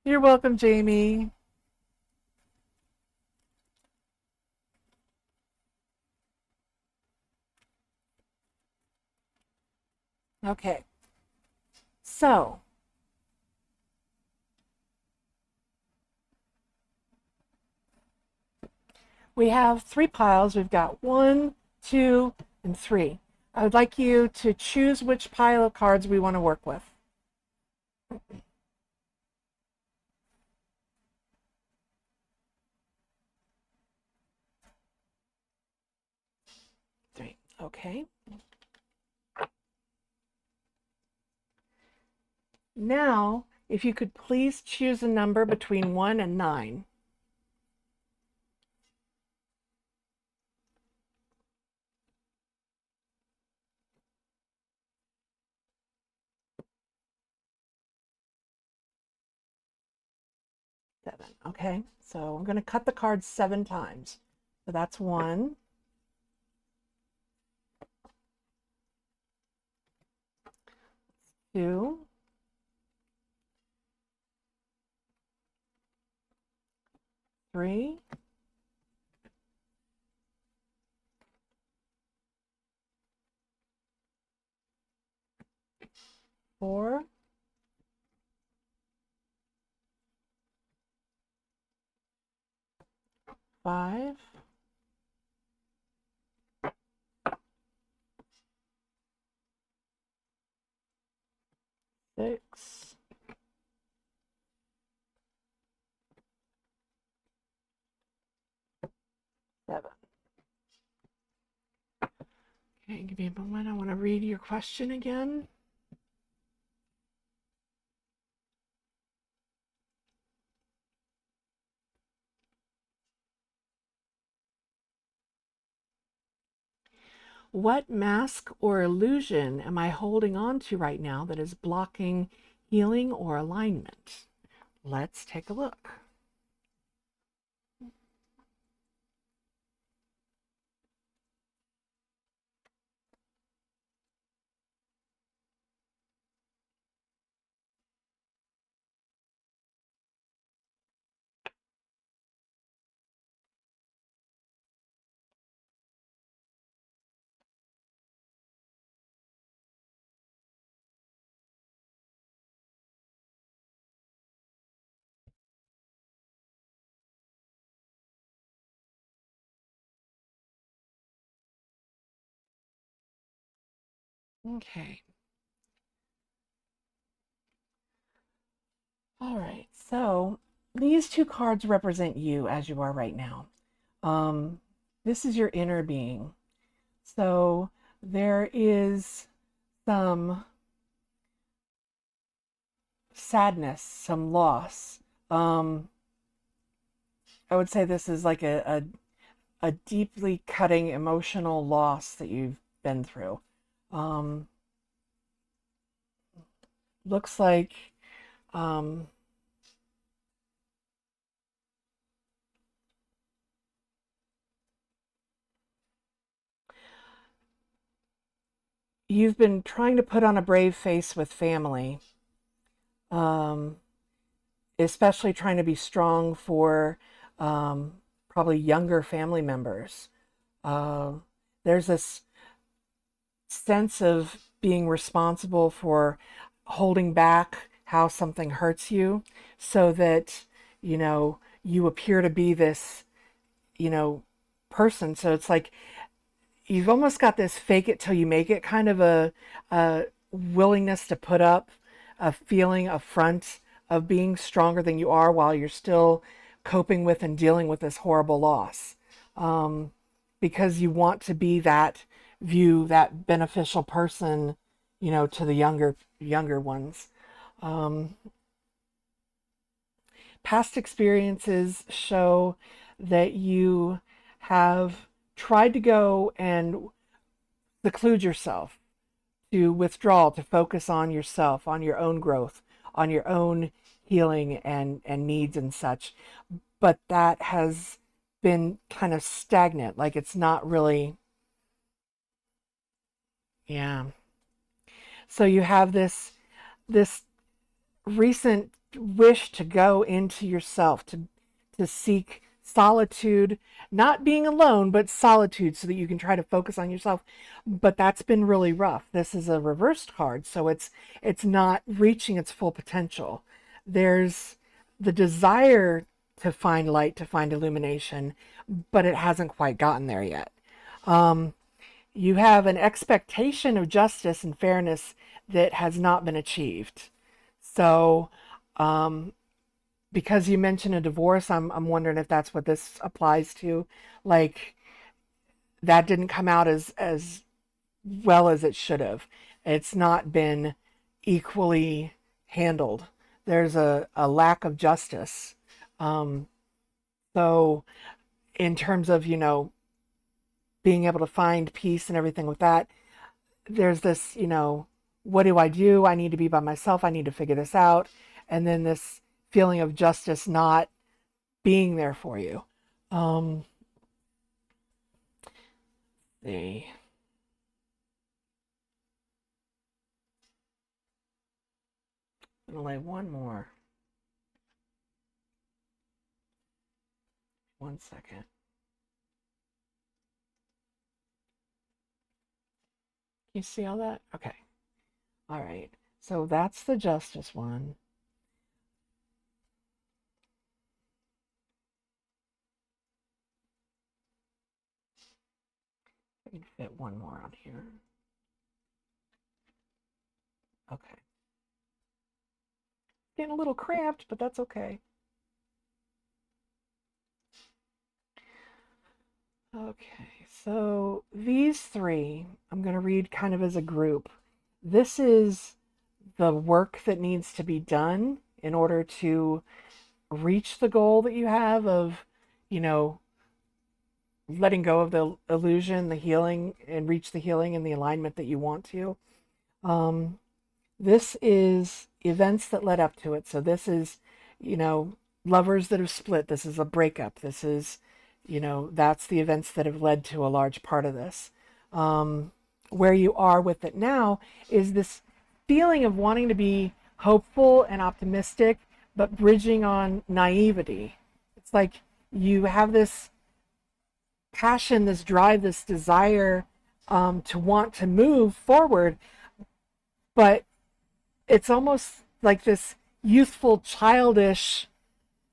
You're welcome, Jamie. Okay. So, we have 3 piles. We've got 1, 2, and 3. I would like you to choose which pile of cards we want to work with. 3. Okay. Now, if you could please choose a number between 1 and 9. Seven. Okay, so I'm going to cut the cards 7 times. So that's 1, 2, 3, 4, 5, 6, 7. Okay, give me a moment. I want to read your question again. What mask or illusion am I holding on to right now that is blocking healing or alignment? Let's take a look. Okay. All right. So these two cards represent you as you are right now. Um, this is your inner being. So there is some sadness, some loss. I would say this is like a deeply cutting emotional loss that you've been through. Um, looks like um, you've been trying to put on a brave face with family, um, especially trying to be strong for probably younger family members. Uh, there's this sense of being responsible for holding back how something hurts you so that, you appear to be this, you know, person. So it's like you've almost got this fake it till you make it kind of a willingness to put up a feeling, a front of being stronger than you are while you're still coping with and dealing with this horrible loss. Because you want to be that view, that beneficial person, to the younger ones. Um, Past experiences show that you have tried to go and seclude yourself, to withdraw, to focus on yourself, on your own growth, on your own healing and needs and such. But that has been kind of stagnant, like it's not really, yeah. So you have this recent wish to go into yourself, to seek solitude, not being alone, but solitude so that you can try to focus on yourself. But that's been really rough. This is a reversed card, so it's not reaching its full potential. There's the desire to find light, to find illumination, but it hasn't quite gotten there yet. You have an expectation of justice and fairness that has not been achieved. So, um, because you mentioned a divorce, I'm wondering if that's what this applies to. Like that didn't come out as well as it should have. It's not been equally handled. There's a lack of justice. Um, so, in terms of being able to find peace and everything with that, there's this, what do I do? I need to be by myself. I need to figure this out. And then this feeling of justice not being there for you. Um, see. I'm gonna lay one more. 1 second. You see all that? Okay. All right. So that's the justice one. I can fit one more on here. Okay. Getting a little cramped, but that's okay. Okay, so these three, I'm going to read kind of as a group. This is the work that needs to be done in order to reach the goal that you have of, you know, letting go of the illusion, the healing, and reach the healing and the alignment that you want to. Um, this is events that led up to it. So this is, you know, lovers that have split. This is a breakup. This is, you know, that's the events that have led to a large part of this. Where you are with it now is this feeling of wanting to be hopeful and optimistic, but bridging on naivety. It's like you have this passion, this drive, this desire to want to move forward, but it's almost like this youthful, childish,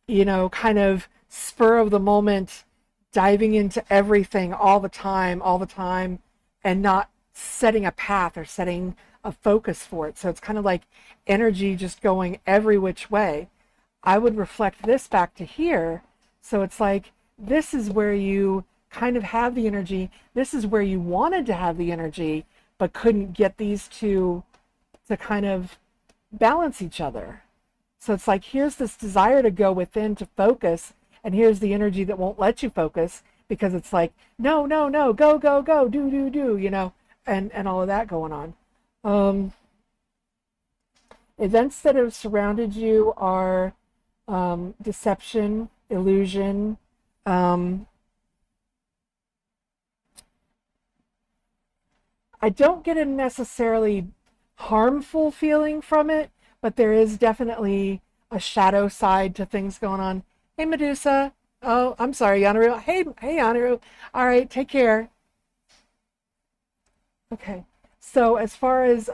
you know, kind of spur of the moment, diving into everything all the time, and not setting a path or setting a focus for it. So it's kind of like energy just going every which way. I would reflect this back to here. So it's like this is where you kind of have the energy. This is where you wanted to have the energy, but couldn't get these two to kind of balance each other. So it's like here's this desire to go within to focus, and here's the energy that won't let you focus because it's like no, no, no, go, go, go, do, you know, and all of that going on. Events that have surrounded you are deception, illusion. I don't get a necessarily harmful feeling from it, but there is definitely a shadow side to things going on. Hey, Medusa. Oh, I'm sorry, Yanaru. Hey, Yanaru. All right, take care. Okay. So as far as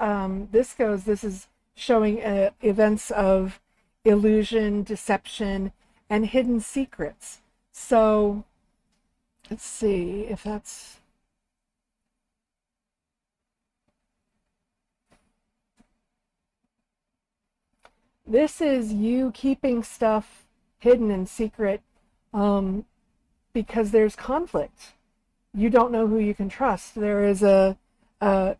this goes, this is showing events of illusion, deception, and hidden secrets. So let's see if that's... This is you keeping stuff hidden and secret um, because there's conflict. You don't know who you can trust. There is a, a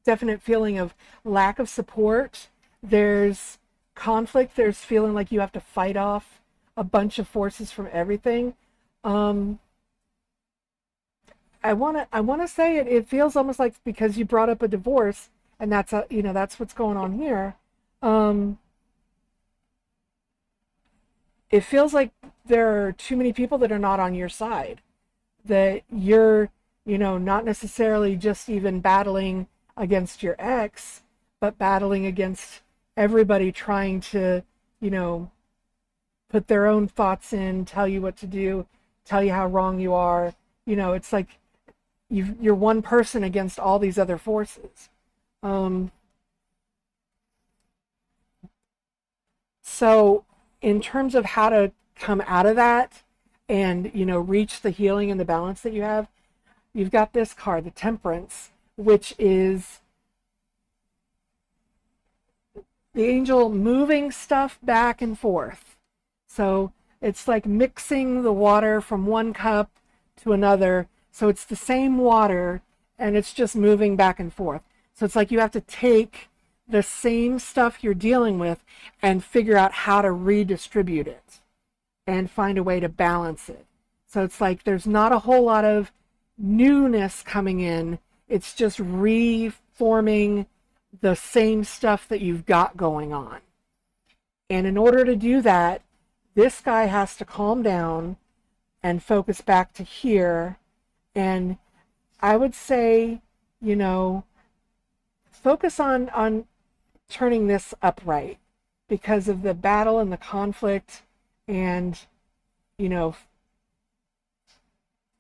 definite feeling of lack of support. There's conflict. There's feeling like you have to fight off a bunch of forces from everything. I wanna say it feels almost like because you brought up a divorce, and that's that's what's going on here. Um, it feels like there are too many people that are not on your side. That you're, not necessarily just even battling against your ex, but battling against everybody trying to, you know, put their own thoughts in, tell you what to do, tell you how wrong you are. It's like you're one person against all these other forces. Um, so in terms of how to come out of that and, reach the healing and the balance that you have, you've got this card, the Temperance, which is the angel moving stuff back and forth. So it's like mixing the water from one cup to another. So it's the same water and it's just moving back and forth. So it's like you have to take the same stuff you're dealing with and figure out how to redistribute it and find a way to balance it. So it's like there's not a whole lot of newness coming in. It's just reforming the same stuff that you've got going on. And in order to do that, this guy has to calm down and focus back to here. And I would say, focus on turning this upright because of the battle and the conflict and,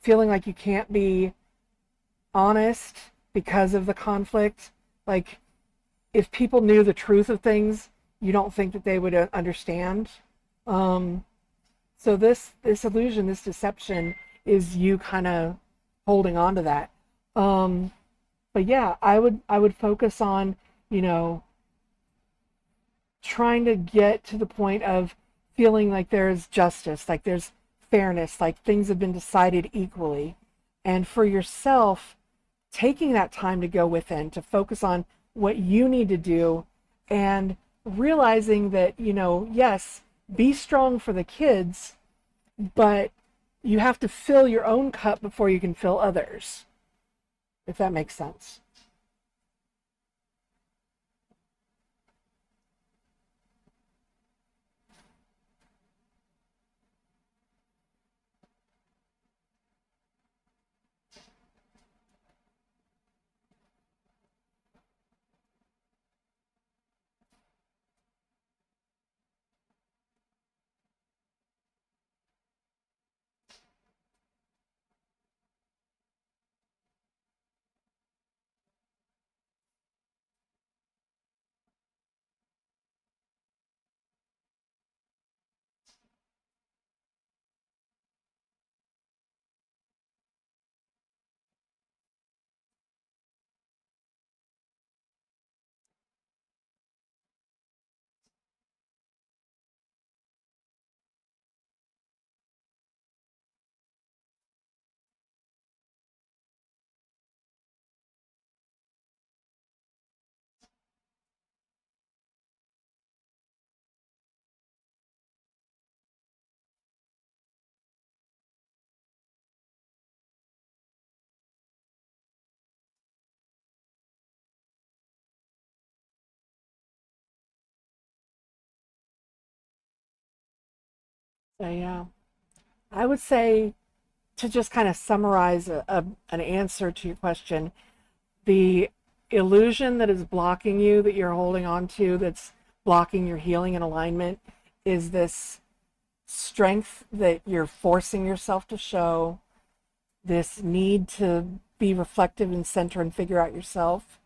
feeling like you can't be honest because of the conflict. Like, if people knew the truth of things, you don't think that they would understand. So this illusion, this deception, is you kind of holding on to that. But yeah, I would focus on, trying to get to the point of feeling like there's justice, like there's fairness, like things have been decided equally. And for yourself, taking that time to go within, to focus on what you need to do, and realizing that, yes, be strong for the kids, but you have to fill your own cup before you can fill others, if that makes sense. So, yeah, I would say, to just kind of summarize an answer to your question, the illusion that is blocking you, that you're holding on to, that's blocking your healing and alignment, is this strength that you're forcing yourself to show, this need to be reflective and center and figure out yourself,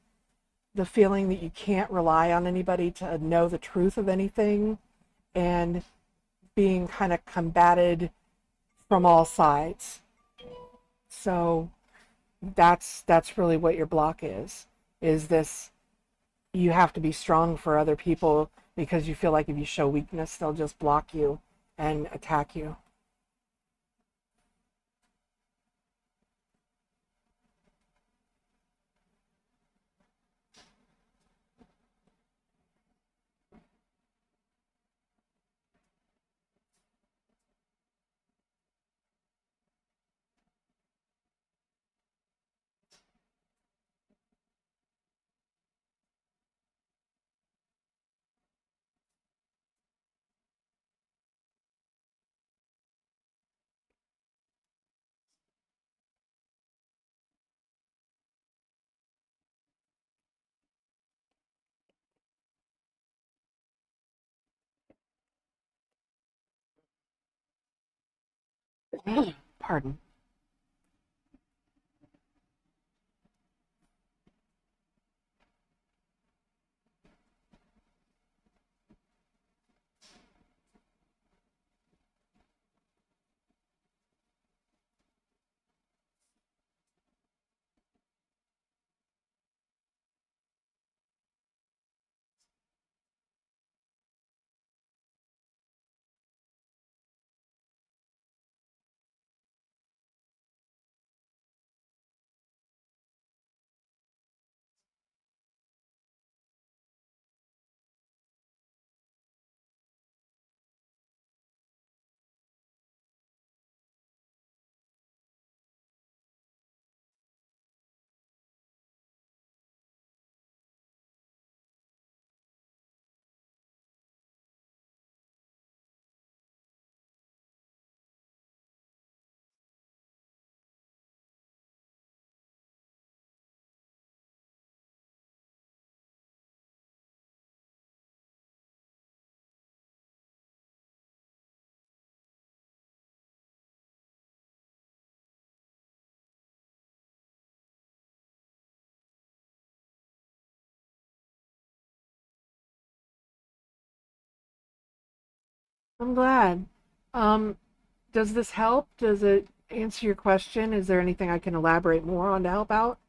the feeling that you can't rely on anybody to know the truth of anything, and being kind of combated from all sides. So that's really what your block is this: you have to be strong for other people because you feel like if you show weakness, they'll just block you and attack you. Pardon. I'm glad. Um, does this help? Does it answer your question? Is there anything I can elaborate more on to help out?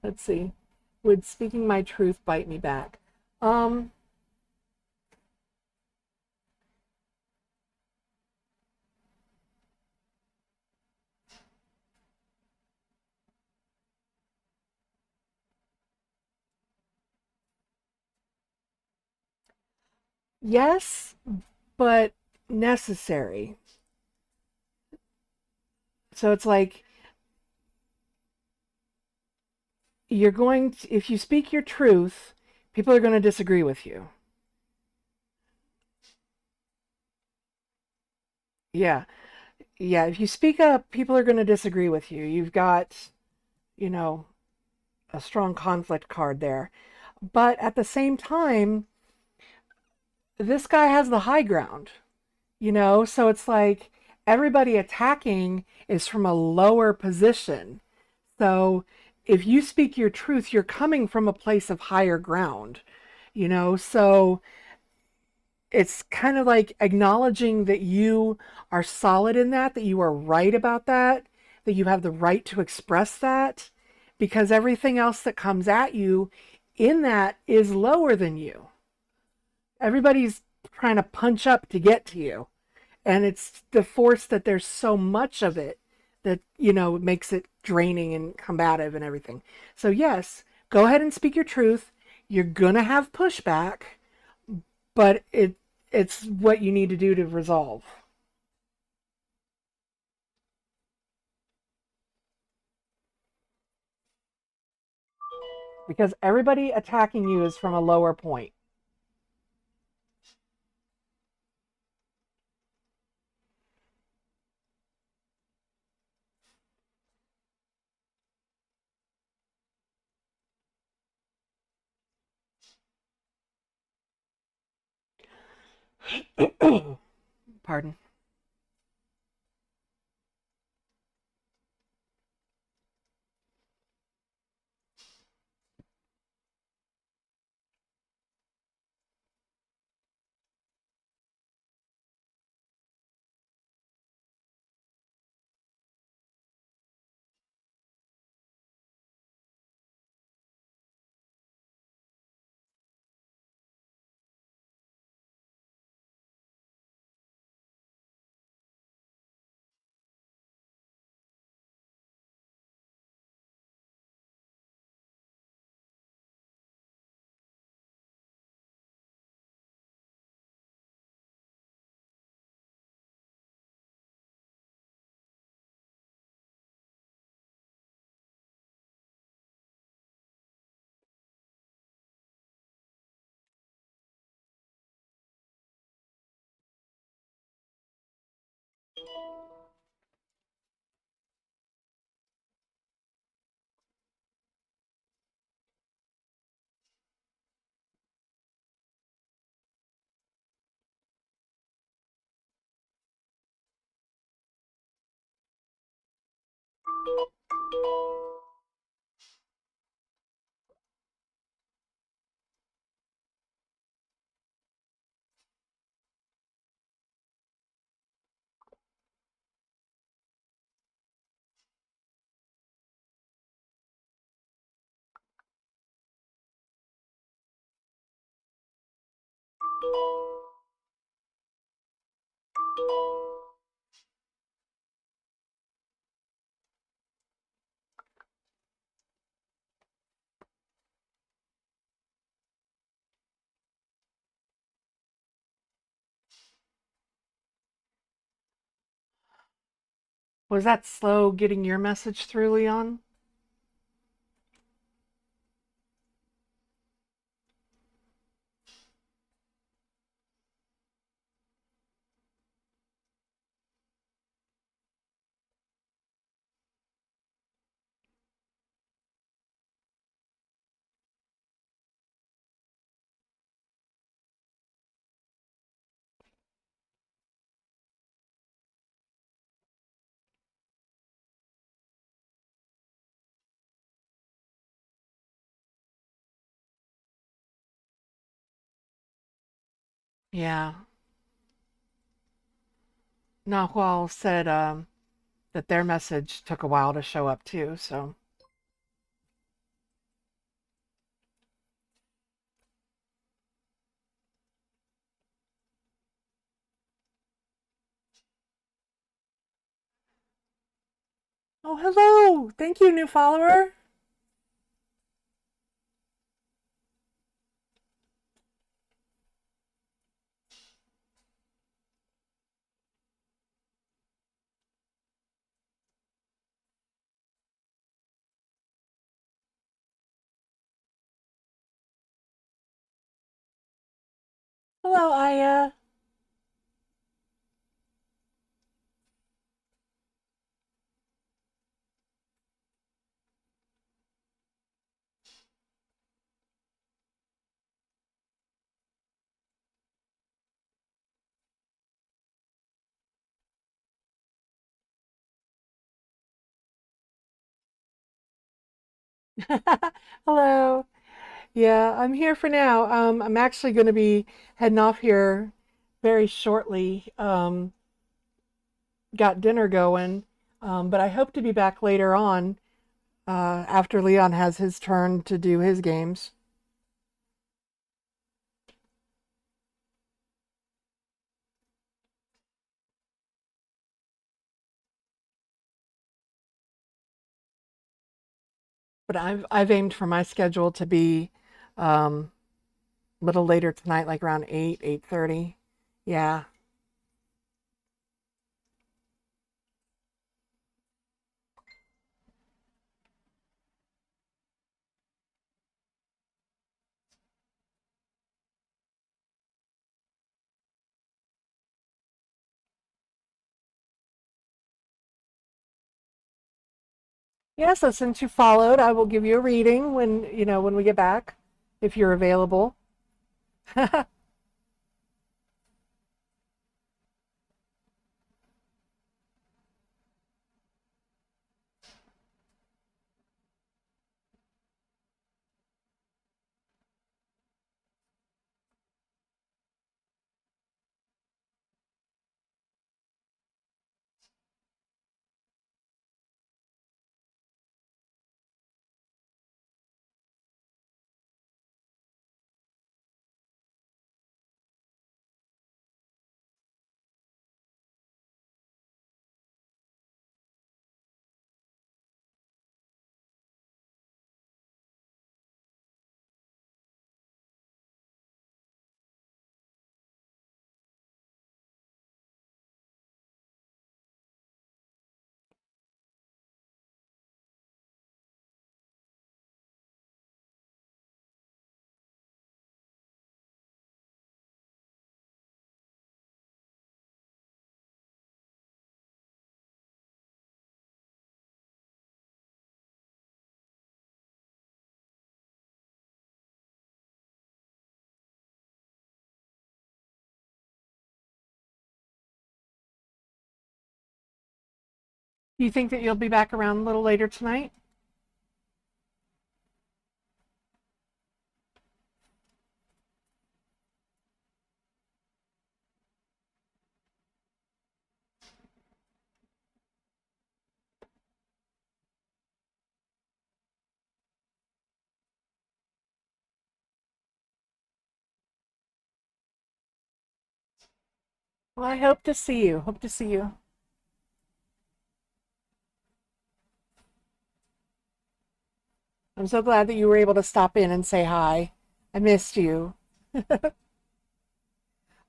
Let's see. Would speaking my truth bite me back? Um, yes, but necessary. So it's like if you speak your truth, people are going to disagree with you. Yeah. Yeah. If you speak up, people are going to disagree with you. You've got, you know, a strong conflict card there. But at the same time, this guy has the high ground, So it's like everybody attacking is from a lower position. So if you speak your truth, you're coming from a place of higher ground. So it's kind of like acknowledging that you are solid in that you are right about that you have the right to express that, because everything else that comes at you in that is lower than you. Everybody's trying to punch up to get to you. And it's the force that there's so much of it that makes it draining and combative and everything. So yes, go ahead and speak your truth. You're gonna have pushback, but it's what you need to do to resolve. Because everybody attacking you is from a lower point. Pardon. Was that slow getting your message through, Leon? Yeah. Nahual said that their message took a while to show up too. So Oh, hello. Thank you, new follower. Hello, Aya. Hello. Yeah, I'm here for now. I'm actually going to be heading off here very shortly. Got dinner going, but I hope to be back later on after Leon has his turn to do his games. But I've aimed for my schedule to be um, a little later tonight, like around 8:30. Yeah. Yeah, so since you followed, I will give you a reading when we get back, if you're available. You think that you'll be back around a little later tonight? Well, I hope to see you. Hope to see you. I'm so glad that you were able to stop in and say hi. I missed you.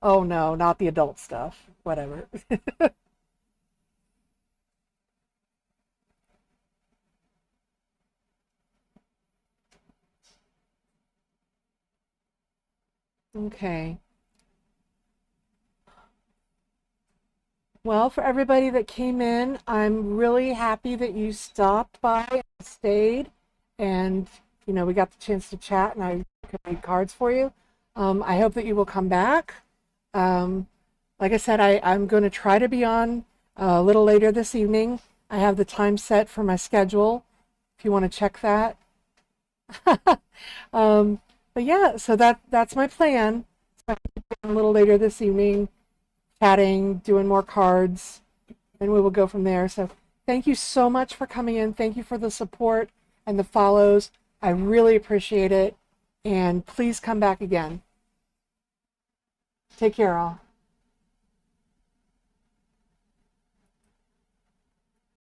Oh no, not the adult stuff. Whatever. Okay. Well, for everybody that came in, I'm really happy that you stopped by and stayed. And, we got the chance to chat and I could read cards for you. I hope that you will come back. Um, like I said, I'm going to try to be on a little later this evening. I have the time set for my schedule if you want to check that. um, but yeah, so that's my plan. A little later this evening, chatting, doing more cards, and we will go from there. So thank you so much for coming in. Thank you for the support and the follows. I really appreciate it. And please come back again. Take care, all.